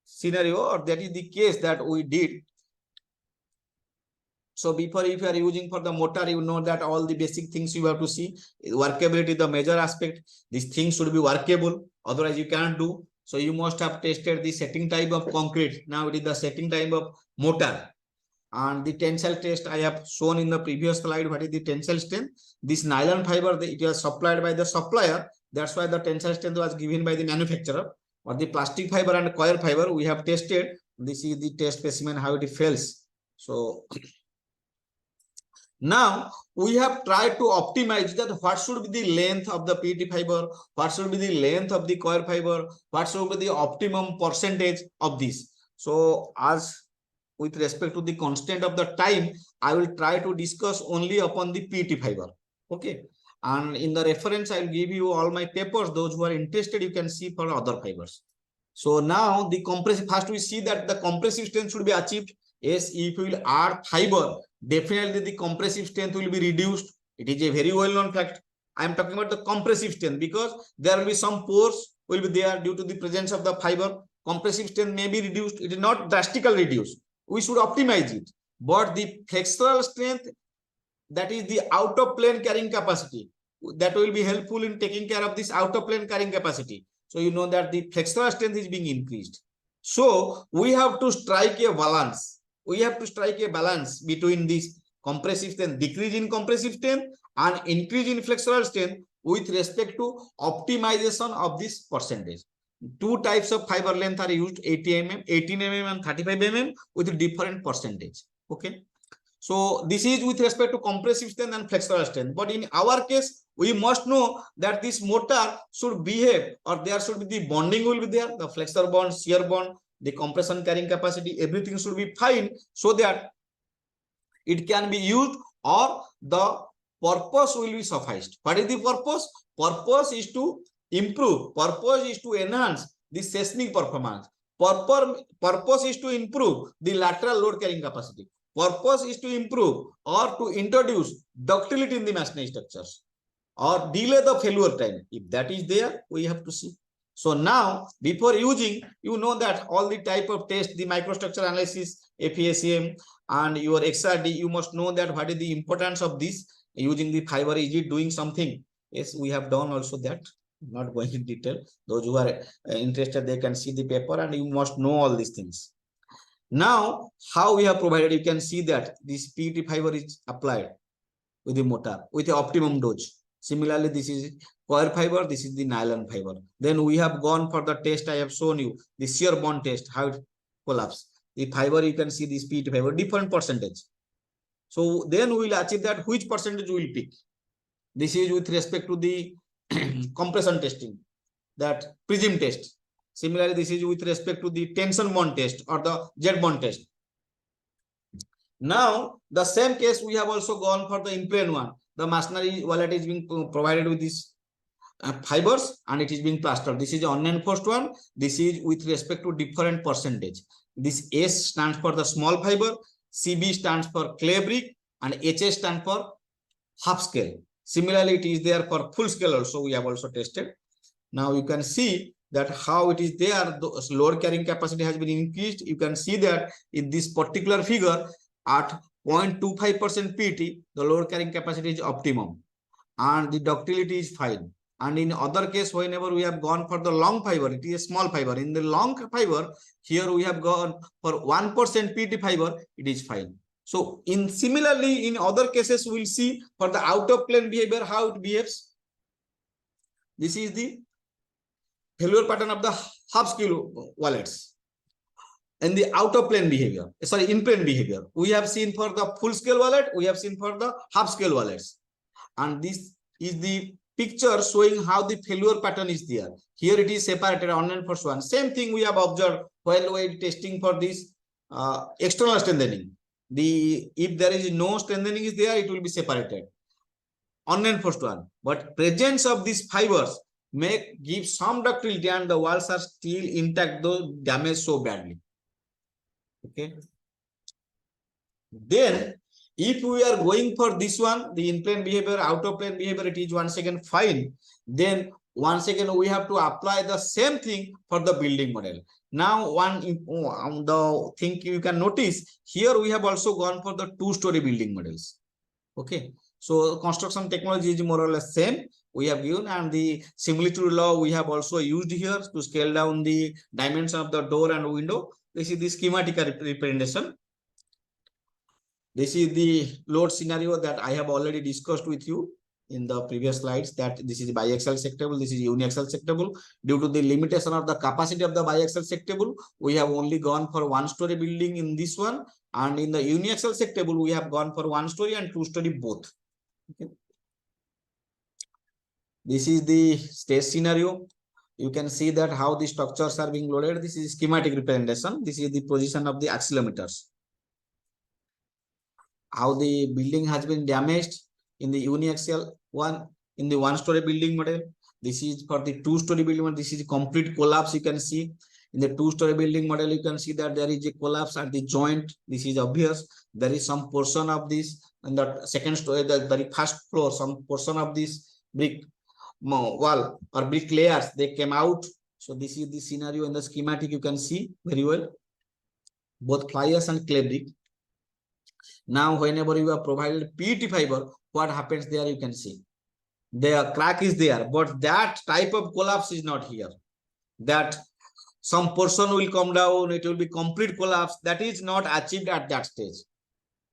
scenario, or that is the case that we did. So before, if you are using for the mortar, you know that all the basic things you have to see. Workability is the major aspect. These things should be workable, otherwise you can't do. So you must have tested the setting type of concrete. Now it is the setting type of mortar. And the tensile test I have shown in the previous slide. What is the tensile strength? This nylon fiber, it was supplied by the supplier. That's why the tensile strength was given by the manufacturer. Or the plastic fiber and coir fiber, we have tested. This is the test specimen, how it fails. So now we have tried to optimize that what should be the length of the PET fiber, what should be the length of the coir fiber, what should be the optimum percentage of this. So as with respect to the constant of the time, I will try to discuss only upon the PET fiber. Okay. And in the reference, I will give you all my papers. Those who are interested, you can see for other fibers. So now the compressive, first we see that the compressive strength should be achieved. Yes, if you will add fiber, definitely the compressive strength will be reduced. It is a very well-known fact. I am talking about the compressive strength because there will be some pores will be there due to the presence of the fiber. Compressive strength may be reduced. It is not drastically reduced. We should optimize it. But the flexural strength, that is the out of plane carrying capacity, that will be helpful in taking care of this out of plane carrying capacity. So you know that the flexural strength is being increased. So we have to strike a balance. We have to strike a balance between this compressive strength, decrease in compressive strength, and increase in flexural strength with respect to optimization of this percentage. 2 types of fiber length are used, 80 mm, 18 mm and 35 mm with different percentage. Okay. So this is with respect to compressive strength and flexural strength. But in our case, we must know that this mortar should behave, or there should be the bonding will be there, the flexure bond, shear bond, the compression carrying capacity, everything should be fine so that it can be used or the purpose will be sufficed. What is the purpose? Purpose is to improve, purpose is to enhance the seismic performance. Purpose is to improve the lateral load carrying capacity. Purpose is to improve or to introduce ductility in the masonry structures or delay the failure time. If that is there, we have to see. So now, before using, you know that all the type of test, the microstructure analysis, FESM, and your XRD, you must know that what is the importance of this using the fiber. Is it doing something? Yes, we have done also that. Not going in detail. Those who are interested, they can see the paper, and you must know all these things. Now, how we have provided, you can see that this PET fiber is applied with the motor with the optimum dose. Similarly, this is coir fiber, this is the nylon fiber. Then we have gone for the test I have shown you, the shear bond test, how it collapse. The fiber, you can see this PET fiber, different percentage. So then we will achieve that which percentage will pick. This is with respect to the compression testing, that prism test. Similarly, this is with respect to the tension bond test or the jet bond test. Now, the same case we have also gone for the in-plane one. The masonry wallet is being provided with these fibers and it is being plastered. This is the unenforced one. This is with respect to different percentage. This S stands for the small fiber, CB stands for clay brick, and HS stands for half scale. Similarly, it is there for full scale also. We have also tested. Now you can see that how it is there. The load carrying capacity has been increased. You can see that in this particular figure at 0.25% PET, the load carrying capacity is optimum and the ductility is fine. And in other case, whenever we have gone for the long fiber, it is a small fiber. In the long fiber, here we have gone for 1% PET fiber, it is fine. So in similarly, in other cases, we'll see for the out of plane behavior, how it behaves. This is the failure pattern of the half scale wallets. And the out of plane behavior, sorry, in plane behavior, we have seen for the full scale wallet, we have seen for the half scale wallets. And this is the picture showing how the failure pattern is there. Here it is separated on and first one. Same thing we have observed while we testing for this external strengthening. If there is no strengthening is there, it will be separated on and first one. But presence of these fibers may give some ductility and the walls are still intact, though damaged so badly. Okay. Then, if we are going for this one, the in-plane behavior, out-of-plane behavior, it is once again fine. Then, once again, we have to apply the same thing for the building model. Now, the thing you can notice, here we have also gone for the two-story building models. Okay. So, construction technology is more or less same. We have given, and the similitude law we have also used here to scale down the dimension of the door and window. This is the schematic representation. This is the load scenario that I have already discussed with you in the previous slides, that this is biaxial sectable, this is uniaxial sectable. Due to the limitation of the capacity of the biaxial sectable, we have only gone for one-story building in this one, and in the uniaxial sectable, we have gone for one-story and two-story both. Okay. This is the stress scenario. You can see that how the structures are being loaded. This is schematic representation. This is the position of the accelerometers. How the building has been damaged in the uniaxial one, in the one-story building model. This is for the two-story building model. This is complete collapse. You can see in the two-story building model, you can see that there is a collapse at the joint. This is obvious. There is some portion of this in the second story, the very first floor, some portion of this brick wall or brick layers, they came out. So this is the scenario in the schematic. You can see very well both fly ash and clay brick. Now, whenever you have provided PET fiber, what happens there? You can see the crack is there, but that type of collapse is not here. That some portion will come down, it will be complete collapse. That is not achieved at that stage.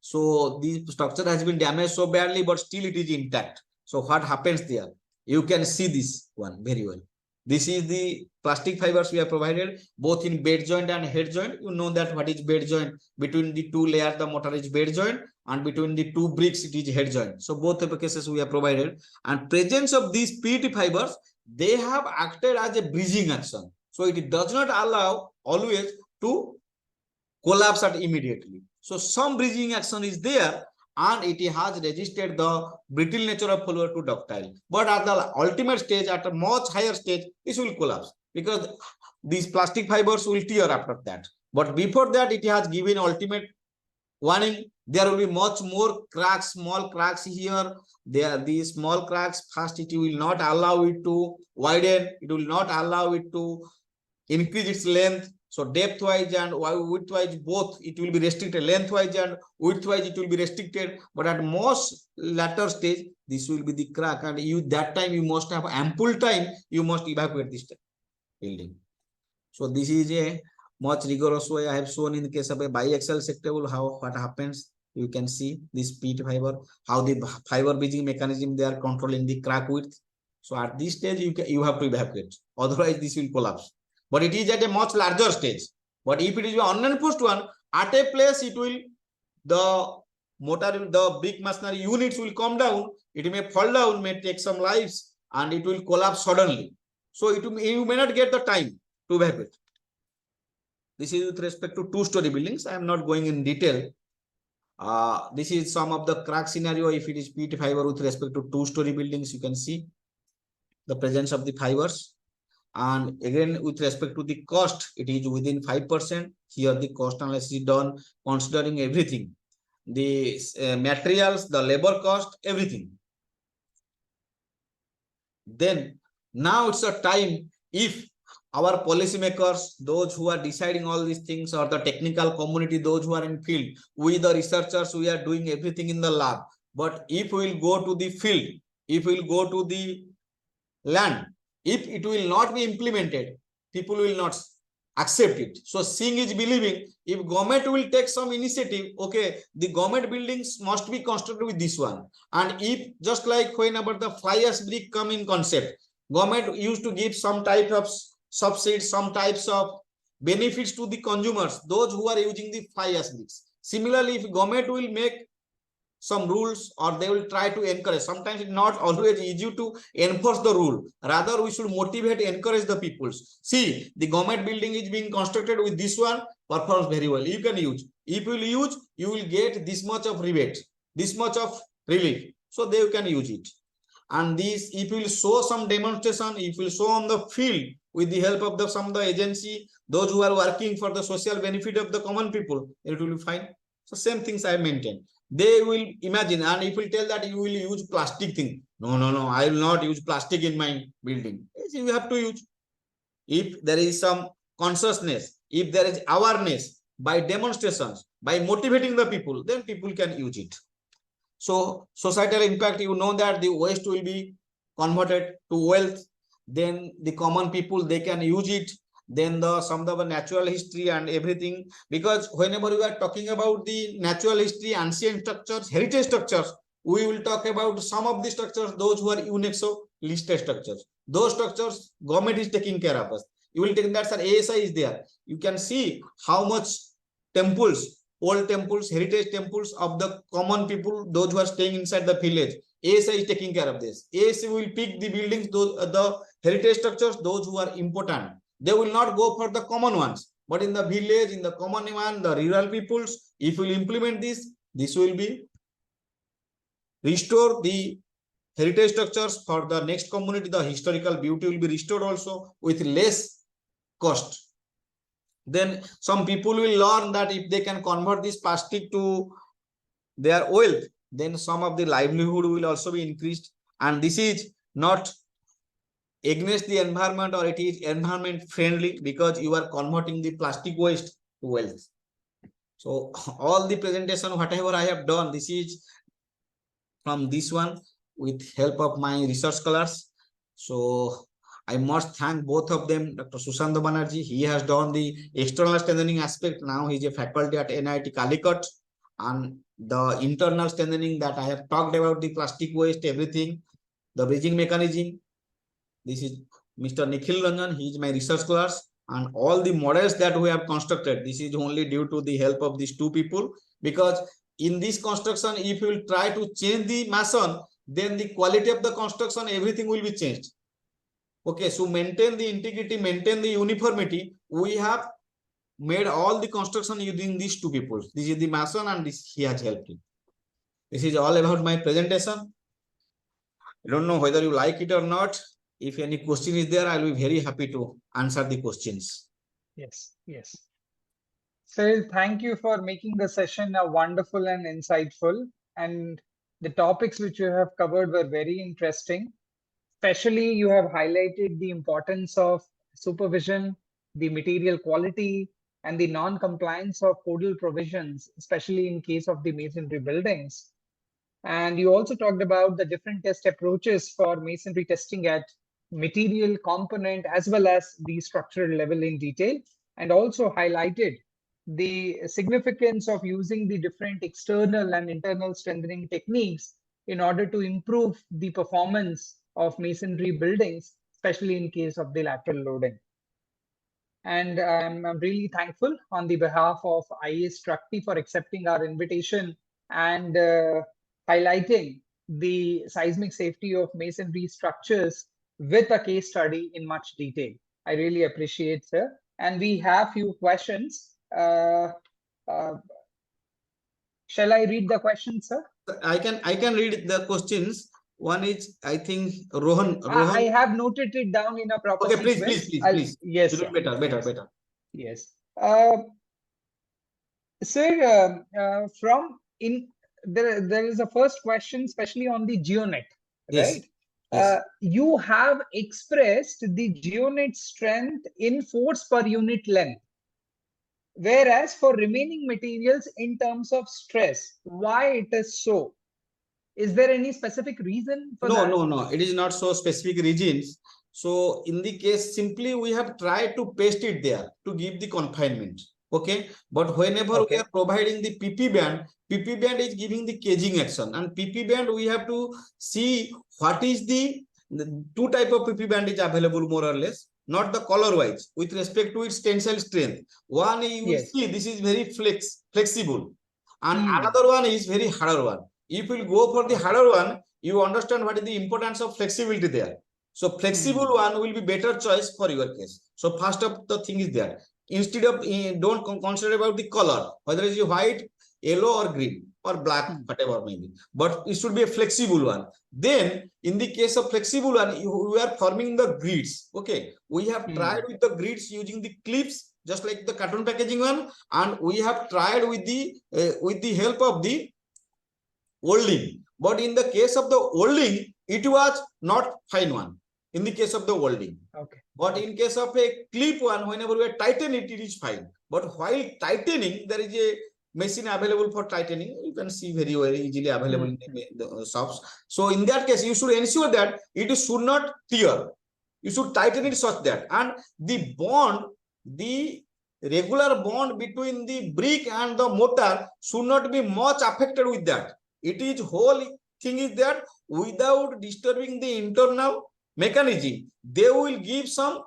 So the structure has been damaged so badly, but still it is intact. So what happens there? You can see this one very well. This is the plastic fibers we have provided both in bed joint and head joint. You know that what is bed joint. Between the two layers, the mortar is bed joint, and between the two bricks, it is head joint. So both of the cases we have provided. And presence of these PET fibers, they have acted as a bridging action. So it does not allow always to collapse at immediately. So some bridging action is there, and it has resisted the brittle nature of polymer to ductile. But at the ultimate stage, at a much higher stage, this will collapse because these plastic fibers will tear after that. But before that, it has given ultimate warning. There will be much more cracks, small cracks here. These small cracks, first it will not allow it to widen, it will not allow it to increase its length. So depth wise and width wise, both it will be restricted. Length wise and width wise it will be restricted. But at most latter stage, this will be the crack, and that time you must have ample time, you must evacuate this building. So this is a much rigorous way I have shown in the case of a biaxial sectable what happens. You can see this PET fiber, how the fiber bridging mechanism they are controlling the crack width. So at this stage you have to evacuate, otherwise this will collapse. But it is at a much larger stage. But if it is an unenforced one, at a place it will, the big masonry units will come down, it may fall down, may take some lives, and it will collapse suddenly. So you may not get the time to evacuate. This is with respect to two-story buildings. I am not going in detail. This is some of the crack scenario. If it is PET fiber with respect to two-story buildings, you can see the presence of the fibers. And again, with respect to the cost, it is within 5%. Here the cost analysis is done considering everything, the materials, the labor cost, everything. Then now it's a time, if our policymakers, those who are deciding all these things, or the technical community, those who are in field, we the researchers, we are doing everything in the lab. But if we will go to the field, if we will go to the land, if it will not be implemented, people will not accept it. So seeing is believing. If government will take some initiative, okay, the government buildings must be constructed with this one. And if just like whenever the fly ash brick come in concept, government used to give some type of subsidies, some types of benefits to the consumers, those who are using the fly ash bricks. Similarly, if government will make some rules, or they will try to encourage, sometimes it's not always easy to enforce the rule, rather we should motivate, encourage the peoples. See, the government building is being constructed with this one, performs very well, you can use. If you will use, you will get this much of rebate, this much of relief, so they can use it. And this, if you will show some demonstration, if you will show on the field with the help of some of the agency, those who are working for the social benefit of the common people, it will be fine. So same things I maintain. They will imagine, and if you tell that you will use plastic thing, no, I will not use plastic in my building. Yes, you have to use. If there is some consciousness, if there is awareness by demonstrations, by motivating the people, then people can use it. So societal impact, you know that the waste will be converted to wealth, then the common people, they can use it. Then some of the natural history and everything, because whenever we are talking about the natural history, ancient structures, heritage structures, we will talk about some of the structures, those who are UNESCO listed structures. Those structures government is taking care of us. You will take that, sir, ASI is there. You can see how much temples, old temples, heritage temples of the common people, those who are staying inside the village, ASI is taking care of this. ASI will pick the buildings, those the heritage structures, those who are important. They will not go for the common ones, but in the village, in the common one, the rural peoples, if we implement this, this will be restore the heritage structures for the next community. The historical beauty will be restored also with less cost. Then some people will learn that if they can convert this plastic to their wealth, then some of the livelihood will also be increased. And this is not against the environment, or it is environment friendly, because you are converting the plastic waste to wealth. So all the presentation, whatever I have done, this is from this one with help of my research scholars. So I must thank both of them. Dr. Sushant Banerjee, he has done the external strengthening aspect. Now he is a faculty at NIIT Calicut, and the internal strengthening that I have talked about, the plastic waste, everything, the bridging mechanism. This is Mr. Nikhil Ranjan, he is my research class, and all the models that we have constructed, this is only due to the help of these two people, because in this construction, if you will try to change the mason, then the quality of the construction, everything will be changed. Okay, so maintain the integrity, maintain the uniformity, we have made all the construction using these two people. This is the mason and this he has helped him. This is all about my presentation. I don't know whether you like it or not. If any question is there, I'll be very happy to answer the questions. Yes, yes. So thank you for making the session wonderful and insightful. And the topics which you have covered were very interesting. Especially, you have highlighted the importance of supervision, the material quality, and the non-compliance of codal provisions, especially in case of the masonry buildings. And you also talked about the different test approaches for masonry testing at material, component, as well as the structural level in detail, and also highlighted the significance of using the different external and internal strengthening techniques in order to improve the performance of masonry buildings, especially in case of the lateral loading. And I'm really thankful on the behalf of IAS Truckee for accepting our invitation and highlighting the seismic safety of masonry structures with a case study in much detail. I really appreciate, sir. And we have few questions. Shall I read the questions, sir? I can read the questions. One is, I think, Rohan. I have noted it down in a proper sequence. Please. Yes, sir. Better. Yes. Sir, from there is a first question, especially on the geonet, right? Yes. You have expressed the geonet strength in force per unit length, whereas for remaining materials in terms of stress. Why it is so? Is there any specific reason for that? No. It is not so specific reasons. So in the case, simply we have tried to paste it there to give the confinement. Okay. But whenever we are providing the PP band is giving the caging action, and PP band we have to see what is the two type of PP band is available more or less, not the color wise with respect to its tensile strength. One you will see this is very flexible, and another one is very harder one. If you go for the harder one, you understand what is the importance of flexibility there. So flexible one will be better choice for your case. So first of the thing is there. Instead of don't consider about the color, whether it is white, yellow, or green, or black, whatever maybe. But it should be a flexible one. Then in the case of flexible one, we are forming the grids. Okay, we have tried with the grids using the clips, just like the carton packaging one, and we have tried with the help of the welding. But in the case of the welding, it was not fine one. In the case of the welding, but in case of a clip one, whenever we are tightening it, it is fine. But while tightening, there is a machine available for tightening. You can see very easily available in the shops. So in that case, you should ensure that it should not tear. You should tighten it such that, and the bond, the regular bond between the brick and the mortar should not be much affected with that. It is whole thing is that without disturbing the internal mechanism, they will give some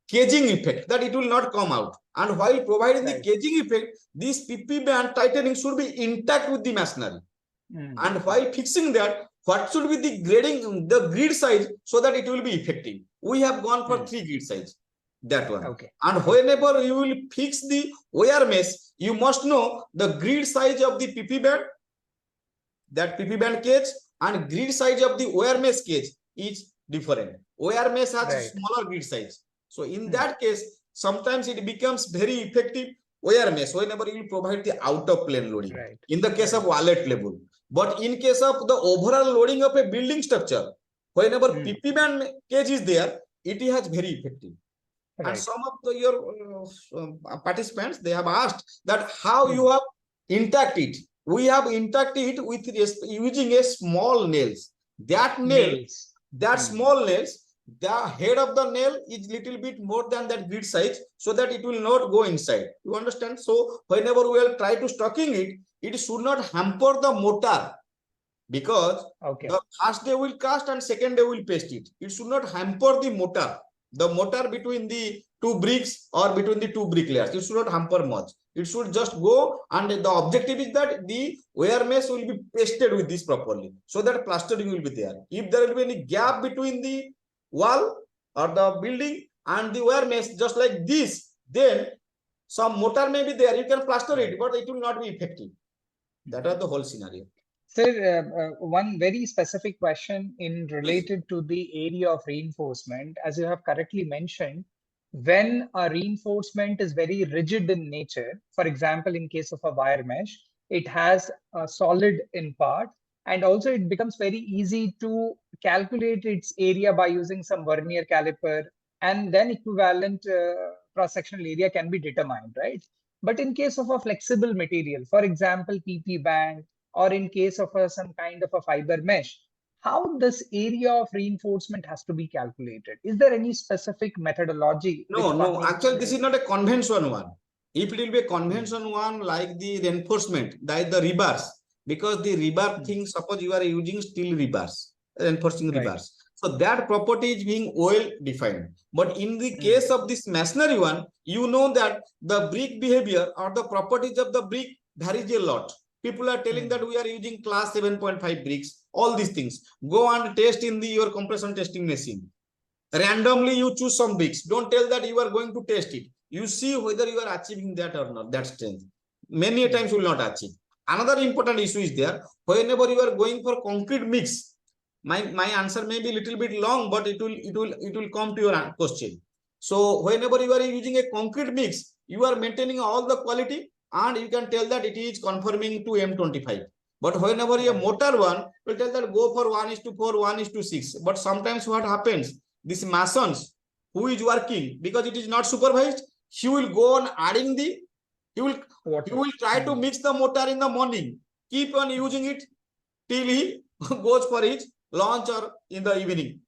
caging effect that it will not come out. And while providing the caging effect, this PP band tightening should be intact with the masonry. And while fixing that, what should be the grading, the grid size, so that it will be effective? We have gone for 3 grid size, that one. And whenever you will fix the wire mesh, you must know the grid size of the PP band, that PP band cage, and grid size of the wire mesh cage is different. Wire mesh has a smaller grid size. So in that case, sometimes it becomes very effective wire mesh whenever you provide the out of plane loading in the case of wallet level. But in case of the overall loading of a building structure, whenever PP band cage is there, it has very effective. And some of your participants, they have asked that how you have intact it. We have intact it with using a small nails. That nail, small nails, the head of the nail is little bit more than that grid size, so that it will not go inside. You understand? So whenever we will try to stocking it, it should not hamper the mortar, because the first day will cast and second day will paste it. It should not hamper the mortar. The mortar between the two bricks or between the two brick layers, it should not hamper much. It should just go, and the objective is that the wire mesh will be pasted with this properly, so that plastering will be there. If there will be any gap between the wall or the building and the wire mesh, just like this, then Some mortar may be there, you can plaster it, but it will not be effective. That was the whole scenario. Sir, one very specific question in related to the area of reinforcement, as you have correctly mentioned, when a reinforcement is very rigid in nature, for example, in case of a wire mesh, it has a solid in part, and also it becomes very easy to calculate its area by using some vernier caliper, and then equivalent cross-sectional area can be determined, right? But in case of a flexible material, for example, PP band, or in case of some kind of a fiber mesh, how this area of reinforcement has to be calculated? Is there any specific methodology? No, actually this is not a convention one. If it will be a convention one like the reinforcement, that is the rebars, because the rebar thing, suppose you are using steel rebars, reinforcing rebars. So that property is being well defined. But in the case of this masonry one, you know that the brick behavior or the properties of the brick varies a lot. People are telling that we are using class 7.5 bricks, all these things. Go and test in your compression testing machine. Randomly you choose some bricks. Don't tell that you are going to test it. You see whether you are achieving that or not, that strength. Many times you will not achieve. Another important issue is there. Whenever you are going for concrete mix, my answer may be a little bit long, but it will come to your question. So whenever you are using a concrete mix, you are maintaining all the quality, and you can tell that it is conforming to M25. But whenever a mortar one, will tell that go for 1:4, 1:6. But sometimes what happens, these masons who is working, because it is not supervised, he will go on adding he will try to mix the mortar in the morning, keep on using it till he goes for his lunch or in the evening.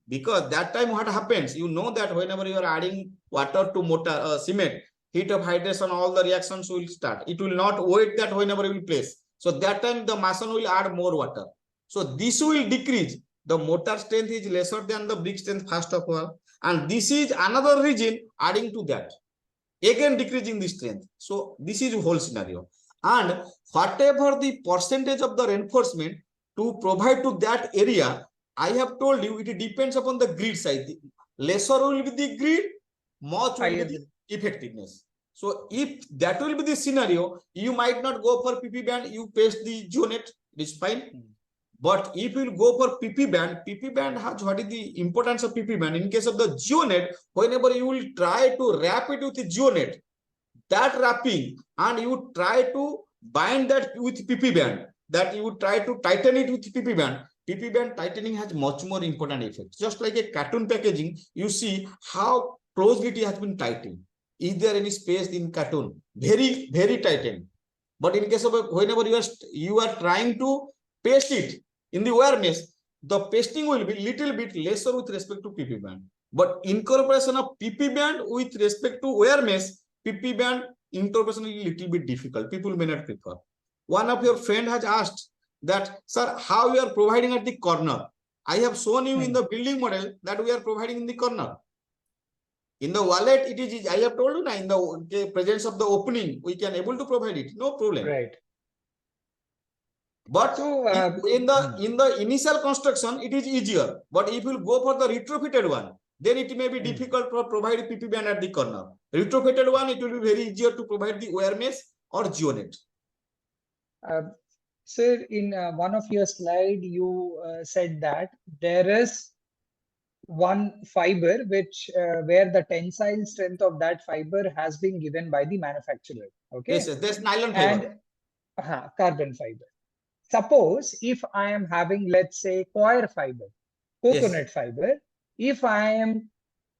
Because that time what happens, you know that whenever you are adding water to mortar, cement, heat of hydration, all the reactions will start. It will not wait that whenever you will place. So that time the mason will add more water. So this will decrease. The mortar strength is lesser than the brick strength first of all. And this is another reason adding to that. Again decreasing the strength. So this is the whole scenario. And whatever the percentage of the reinforcement to provide to that area, I have told you it depends upon the grid size. Lesser will be the grid, much will be the effectiveness. So if that will be the scenario, you might not go for PP band, you paste the geonet, it is fine. But if you go for PP band has what is the importance of PP band? In case of the geonet, whenever you will try to wrap it with the geonet, that wrapping, and you try to bind that with PP band, that you try to tighten it with PP band tightening has much more important effect. Just like a cartoon packaging, you see how closely it has been tightened. Is there any space in cartoon? Very, very tightened. But in case of whenever you are trying to paste it in the wire mesh, the pasting will be little bit lesser with respect to PP band. But incorporation of PP band with respect to wire mesh, PP band incorporation is a little bit difficult. People may not prefer. One of your friend has asked that, sir, how you are providing at the corner? I have shown you in the building model that we are providing in the corner. In the wallet, it is, I have told you now, in the presence of the opening, we can able to provide it, no problem. Right. But so, in the initial construction, it is easier. But if you go for the retrofitted one, then it may be difficult to provide PP band at the corner. Retrofitted one, it will be very easier to provide the wire mesh or geonet. Sir, in one of your slide, you said that there is one fiber which where the tensile strength of that fiber has been given by the manufacturer. Okay. Yes, there's nylon fiber. And carbon fiber. Suppose if I am having, let's say, coir fiber, coconut fiber, if I am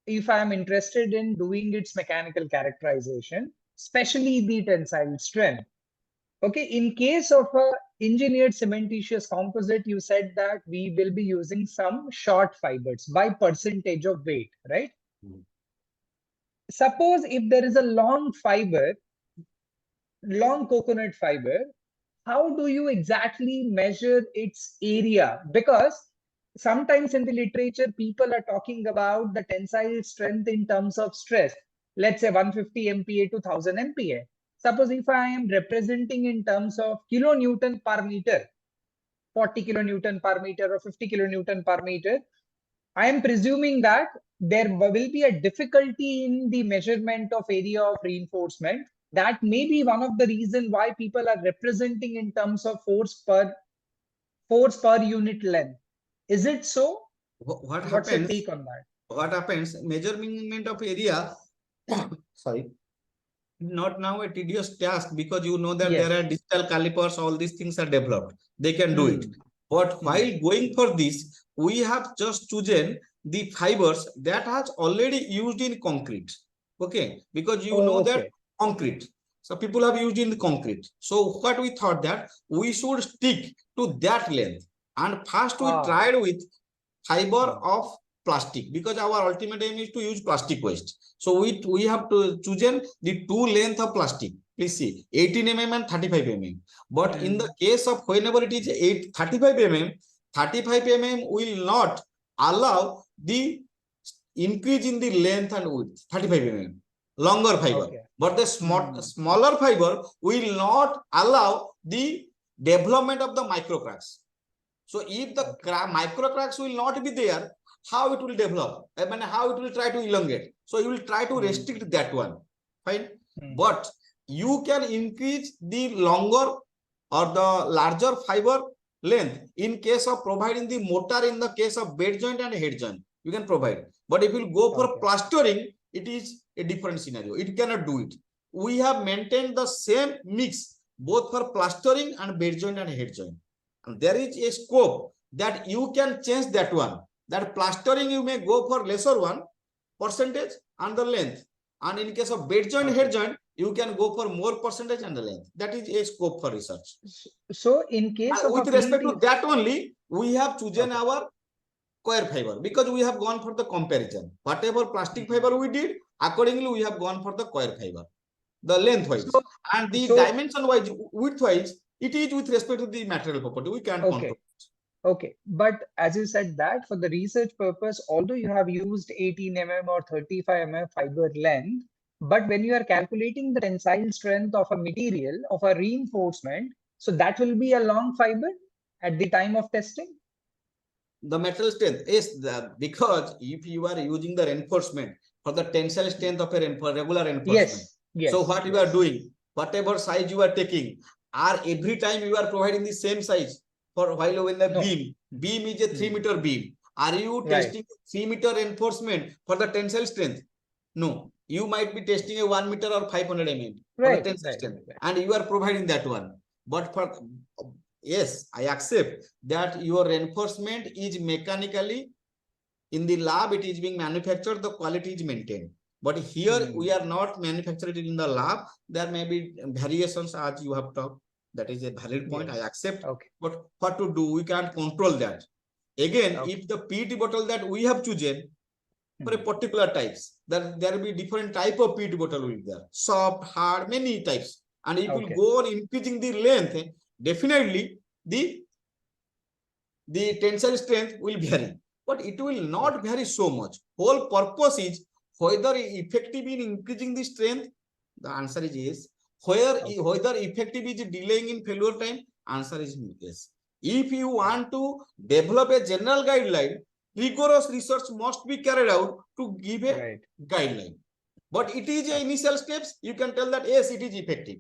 interested in doing its mechanical characterization, especially the tensile strength. Okay, in case of a engineered cementitious composite, you said that we will be using some short fibers by percentage of weight, right? Suppose if there is a long fiber, long coconut fiber, how do you exactly measure its area? Because sometimes in the literature, people are talking about the tensile strength in terms of stress. Let's say 150 MPa to 1000 MPa. Suppose if I am representing in terms of kilonewton per meter, 40 kilonewton per meter or 50 kilonewton per meter, I am presuming that there will be a difficulty in the measurement of area of reinforcement. That may be one of the reasons why people are representing in terms of force per unit length. Is it so? What What's your happens? take on that? What happens? Measurement of area. Sorry. Not now a tedious task, because you know that there are digital calipers, all these things are developed. They can do it. But while going for this, we have just chosen the fibers that has already used in concrete. Okay, because you know that concrete. So people have used in the concrete. So what we thought that we should stick to that length. And first we tried with fiber of plastic, because our ultimate aim is to use plastic waste. So we have to chosen the two length of plastic. Please see 18 mm and 35 mm. But in the case of whenever it is 35 mm, 35 mm will not allow the increase in the length and width. 35 mm longer fiber, but the smaller fiber will not allow the development of the micro cracks. So if the micro cracks will not be there, how it will develop? I mean, how it will try to elongate. So you will try to restrict that one. Fine. But you can increase the longer or the larger fiber length in case of providing the mortar. In the case of bed joint and head joint, you can provide. But if you go for plastering, it is a different scenario. It cannot do it. We have maintained the same mix both for plastering and bed joint and head joint. And there is a scope that you can change that one. That plastering you may go for lesser one percentage and the length. And in case of bed joint, head joint, you can go for more percentage and the length. That is a scope for research. So in case of with respect to that only, we have chosen our coir fiber, because we have gone for the comparison. Whatever plastic fiber we did, accordingly we have gone for the coir fiber. The length wise and the dimension wise, width wise, it is with respect to the material property. We can't control. Okay, but as you said that for the research purpose, although you have used 18 mm or 35 mm fiber length, but when you are calculating the tensile strength of a material, of a reinforcement, so that will be a long fiber at the time of testing? The material strength is because if you are using the reinforcement for the tensile strength of a regular reinforcement, so what you are doing, whatever size you are taking, every time you are providing the same size for while when the beam is a 3 meter beam. Are you testing 3 meter reinforcement for the tensile strength? No, you might be testing a 1 meter or 500 mm for the tensile strength, and you are providing that one. But for yes, I accept that your reinforcement is mechanically in the lab, it is being manufactured, the quality is maintained. But here we are not manufacturing it in the lab. There may be variations as you have talked. That is a valid point. I accept. But what to do? We can't control that. Again, if the PET bottle that we have chosen for a particular types, that there will be different type of PET bottle will be there. Soft, hard, many types. And it will go on increasing the length. Definitely the tensile strength will vary, but it will not vary so much. Whole purpose is whether effective in increasing the strength. The answer is yes. Whether effective is delaying in failure time. Answer is yes. If you want to develop a general guideline, rigorous research must be carried out to give a guideline. But it is initial steps. You can tell that yes, it is effective.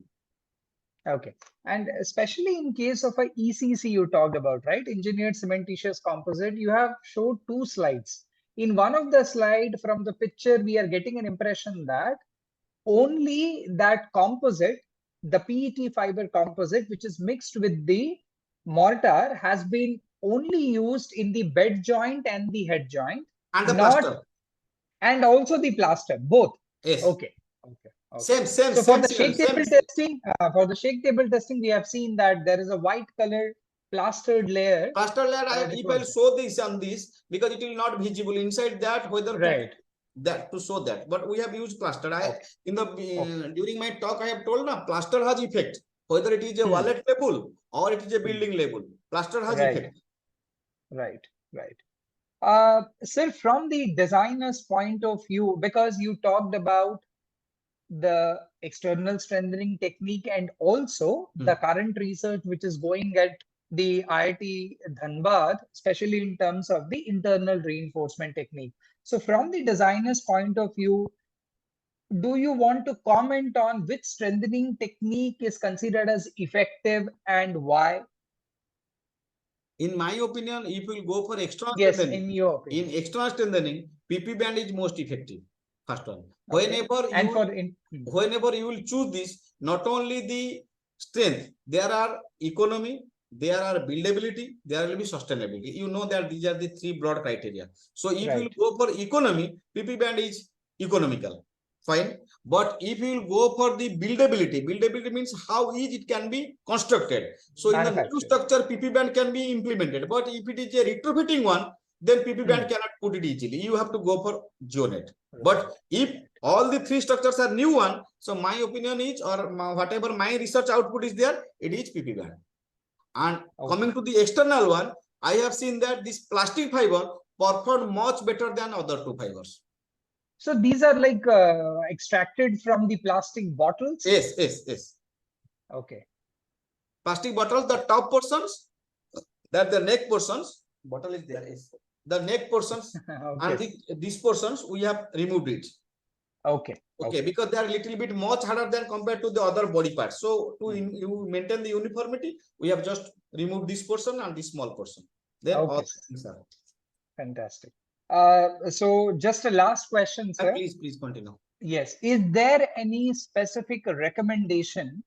Okay, and especially in case of a ECC you talked about, right? Engineered cementitious composite, you have showed two slides. In one of the slide from the picture, we are getting an impression that only that composite, the PET fiber composite, which is mixed with the mortar, has been only used in the bed joint and the head joint, and the plaster, and also the plaster, both. Yes. Okay. Same. So for the shake table testing, we have seen that there is a white color plastered layer. If I'll show this on this, because it will not visible inside that, whether to show that. But we have used plaster. During my talk, I have told now plaster has effect. Whether it is a wallet level or it is a building level, plaster has effect. Right. Sir, from the designer's point of view, because you talked about the external strengthening technique and also the current research which is going at the IIT Dhanbad, especially in terms of the internal reinforcement technique. So from the designer's point of view, do you want to comment on which strengthening technique is considered as effective and why? In my opinion, if you go for external Yes, strengthening, in your opinion. in external strengthening, PP band is most effective. First one. Okay. Whenever you will choose this, not only the strength, there are economy, there are buildability, there will be sustainability. You know that these are the three broad criteria. So if you go for economy, PP band is economical. Fine. But if you will go for the buildability means how easy it can be constructed. So in the new structure, PP band can be implemented. But if it is a retrofitting one, then PP band cannot put it easily. You have to go for geonet. But if all the three structures are new one, so my opinion is, or whatever my research output is there, it is PP band. And coming to the external one, I have seen that this plastic fiber performed much better than other two fibers. So these are like extracted from the plastic bottles? Yes. Okay. Plastic bottles, the top portions, that the neck portions, bottle is there, is the neck portions, and these portions we have removed it. Okay, because they are a little bit much harder than compared to the other body parts. So to you maintain the uniformity, we have just removed this portion and this small portion. Then all things are fantastic. So just a last question, sir. Please continue. Yes. Is there any specific recommendation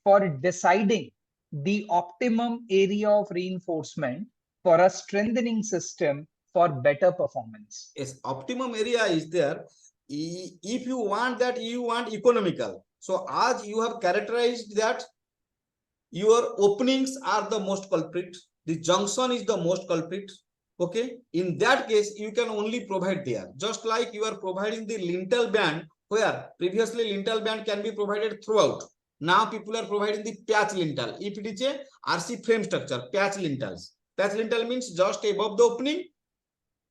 for deciding the optimum area of reinforcement for a strengthening system for better performance? Yes, optimum area is there. If you want that, you want economical. So as you have characterized that your openings are the most culprit, the junction is the most culprit. Okay, in that case, you can only provide there. Just like you are providing the lintel band, where previously lintel band can be provided throughout. Now people are providing the patch lintel. If it is a RC frame structure, patch lintels. Patch lintel means just above the opening,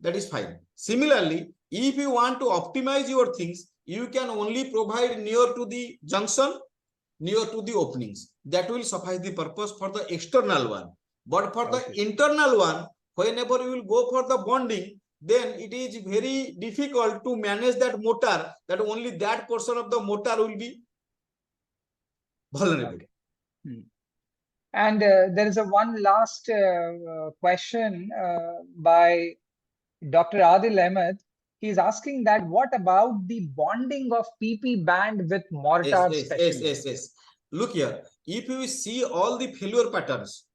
that is fine. Similarly, if you want to optimize your things, you can only provide near to the junction, near to the openings. That will suffice the purpose for the external one. But for the internal one, whenever you will go for the bonding, then it is very difficult to manage that motor, that only that portion of the motor will be vulnerable. And there is one last question by Dr. Adil Ahmed. He's asking that what about the bonding of PP band with mortar specimens? Yes. Look here, if you see all the failure patterns,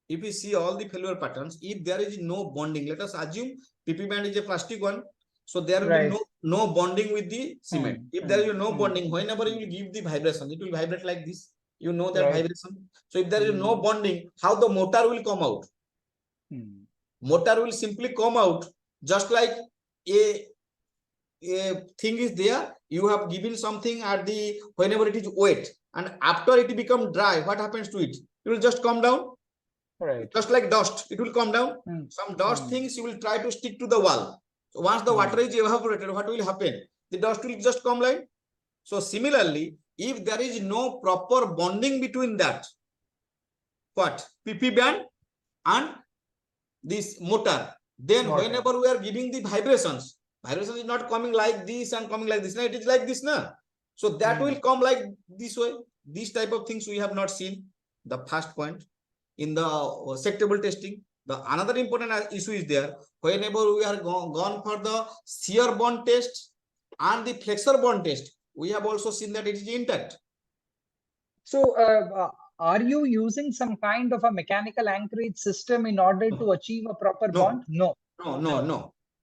if there is no bonding, let us assume PP band is a plastic one, so there will be no bonding with the cement. If there is no bonding, whenever you will give the vibration, it will vibrate like this. You know that vibration. So if there is no bonding, how the motor will come out? Motor will simply come out just like a thing is there. You have given something at the, whenever it is wet, and after it become dry, what happens to it? It will just come down. Just like dust, it will come down. Some dust things you will try to stick to the wall. So once the water is evaporated, what will happen? The dust will just come like. So similarly, if there is no proper bonding between that, what? PP band and this motor, then whenever we are giving the vibrations is not coming like this and coming like this. Now it is like this now. So that will come like this way. These type of things we have not seen. The first point. In the sectable testing, the another important issue is there. Whenever we are gone for the shear bond test and the flexure bond test, we have also seen that it is intact. So are you using some kind of a mechanical anchorage system in order to achieve a proper bond? No.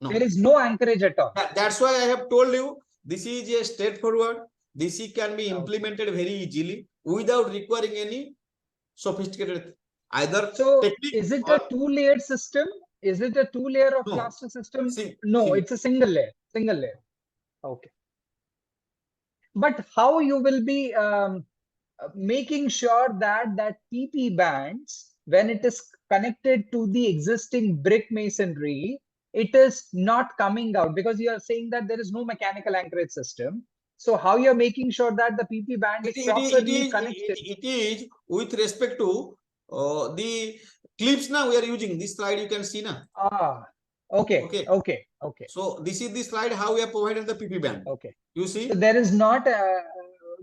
There is no anchorage at all. That's why I have told you, this is a straightforward. This can be implemented very easily without requiring any sophisticated either. So is it a two-layered system? Is it a two-layer of plaster system? No, it's a single layer. Okay. But how you will be making sure that PP bands, when it is connected to the existing brick masonry, it is not coming out, because you are saying that there is no mechanical anchorage system. So how you are making sure that the PP band is properly connected? It is with respect to the clips. Now we are using this slide, you can see now. Okay. Okay. So this is the slide how we have provided the PP band. Okay. You see? So there is not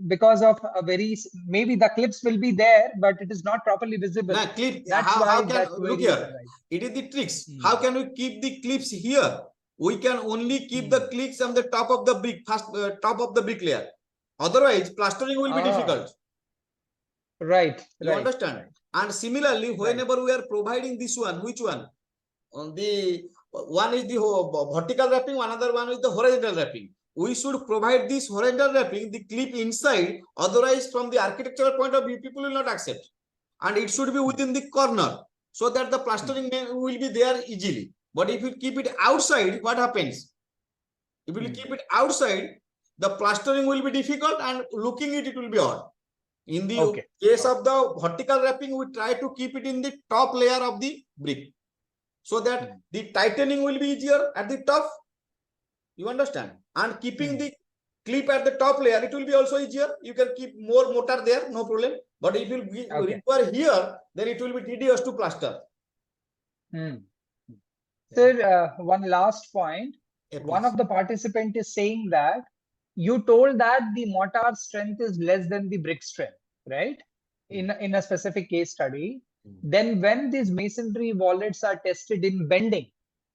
because of a very maybe the clips will be there, but it is not properly visible. Now, clip. That's how why can that look query here? is arising. It is the tricks. How can we keep the clips here? We can only keep the clips on the top of the brick, first top of the brick layer. Otherwise, plastering will be difficult. Right. You understand? And similarly, whenever we are providing this one, which one? On the one is the vertical wrapping, another one is the horizontal wrapping. We should provide this horizontal wrapping, the clip inside. Otherwise, from the architectural point of view, people will not accept. And it should be within the corner so that the plastering will be there easily. But if you keep it outside, what happens? If you keep it outside, the plastering will be difficult and looking it will be odd. In the case of the vertical wrapping, we try to keep it in the top layer of the brick so that the tightening will be easier at the top. You understand? And keeping the clip at the top layer, it will be also easier. You can keep more mortar there, no problem. But if you require here, then it will be tedious to plaster. Sir, one last point. One of the participants is saying that you told that the mortar strength is less than the brick strength, right? In a specific case study. Then when these masonry wallets are tested in bending,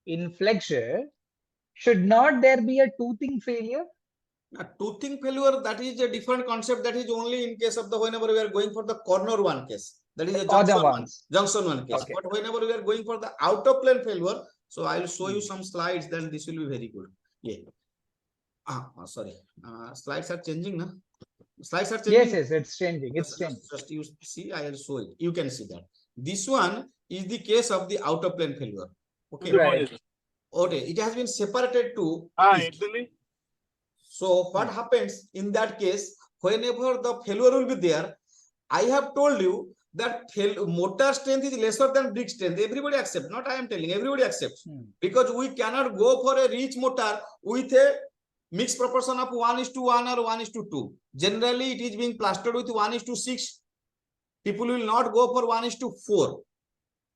in flexure, should not there be a toothing failure? Toothing failure, that is a different concept. That is only in case of the whenever we are going for the corner one case. That is a junction one case. But whenever we are going for the outer plane failure, so I will show you some slides. Then this will be very good. Yeah. Sorry. Slides are changing, no? Slides are changing. Yes, it's changing. It's changing. Just you see, I will show it. You can see that. This one is the case of the outer plane failure. Okay. Right. Okay. It has been separated to. So what happens in that case, whenever the failure will be there, I have told you that mortar strength is lesser than brick strength. Everybody accepts, not I am telling, everybody accepts. Because we cannot go for a rich mortar with a mixed proportion of 1:1 or 1:2. Generally, it is being plastered with 1:6. People will not go for 1:4.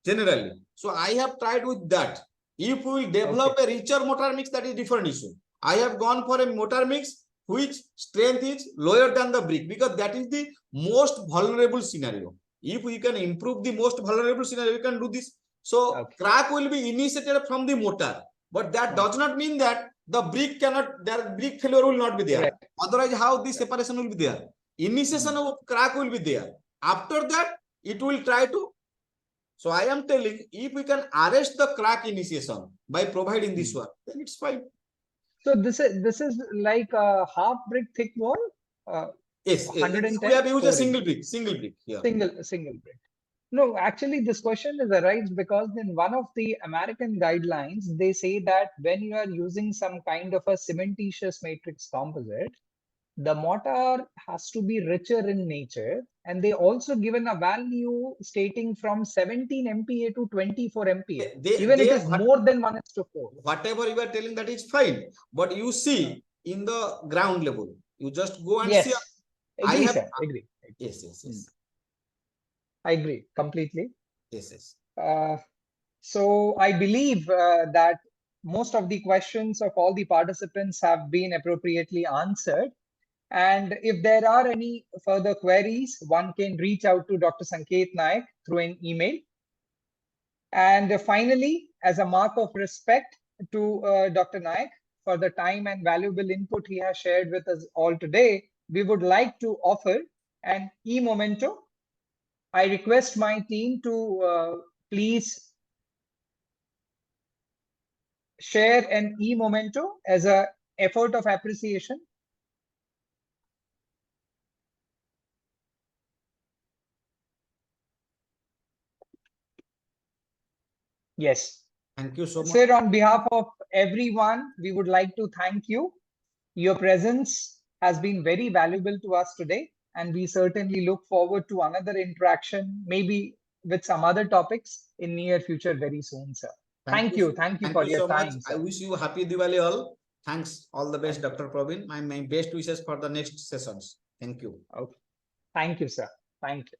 Generally. So I have tried with that. If we will develop a richer mortar mix, that is different issue. I have gone for a mortar mix which strength is lower than the brick because that is the most vulnerable scenario. If we can improve the most vulnerable scenario, we can do this. So crack will be initiated from the mortar, but that does not mean that the brick cannot, their brick failure will not be there. Otherwise, how this separation will be there? Initiation of crack will be there. After that, it will try to. So I am telling, if we can arrest the crack initiation by providing this one, then it's fine. So this is like a half brick thick wall. Yes, we have used a single brick here. Single brick. No, actually, this question is arised because in one of the American guidelines, they say that when you are using some kind of a cementitious matrix composite, the mortar has to be richer in nature, and they also given a value stating from 17 MPa to 24 MPa. Even it is more than 1:4. Whatever you are telling, that is fine. But you see in the ground level, you just go and see. Agree, sir. Agree. Yes. I agree completely. Yes. So I believe that most of the questions of all the participants have been appropriately answered. And if there are any further queries, one can reach out to Dr. Sanket Nayak through an email. And finally, as a mark of respect to Dr. Nayak for the time and valuable input he has shared with us all today, we would like to offer an e-memento. I request my team to please share an e-memento as an effort of appreciation. Yes. Thank you so much. Sir, on behalf of everyone, we would like to thank you. Your presence has been very valuable to us today, and we certainly look forward to another interaction, maybe with some other topics in near future very soon, sir. Thank you for your time. I wish you happy Diwali all. Thanks. All the best, Dr. Praveen. My best wishes for the next sessions. Thank you. Okay. Thank you, sir. Thank you.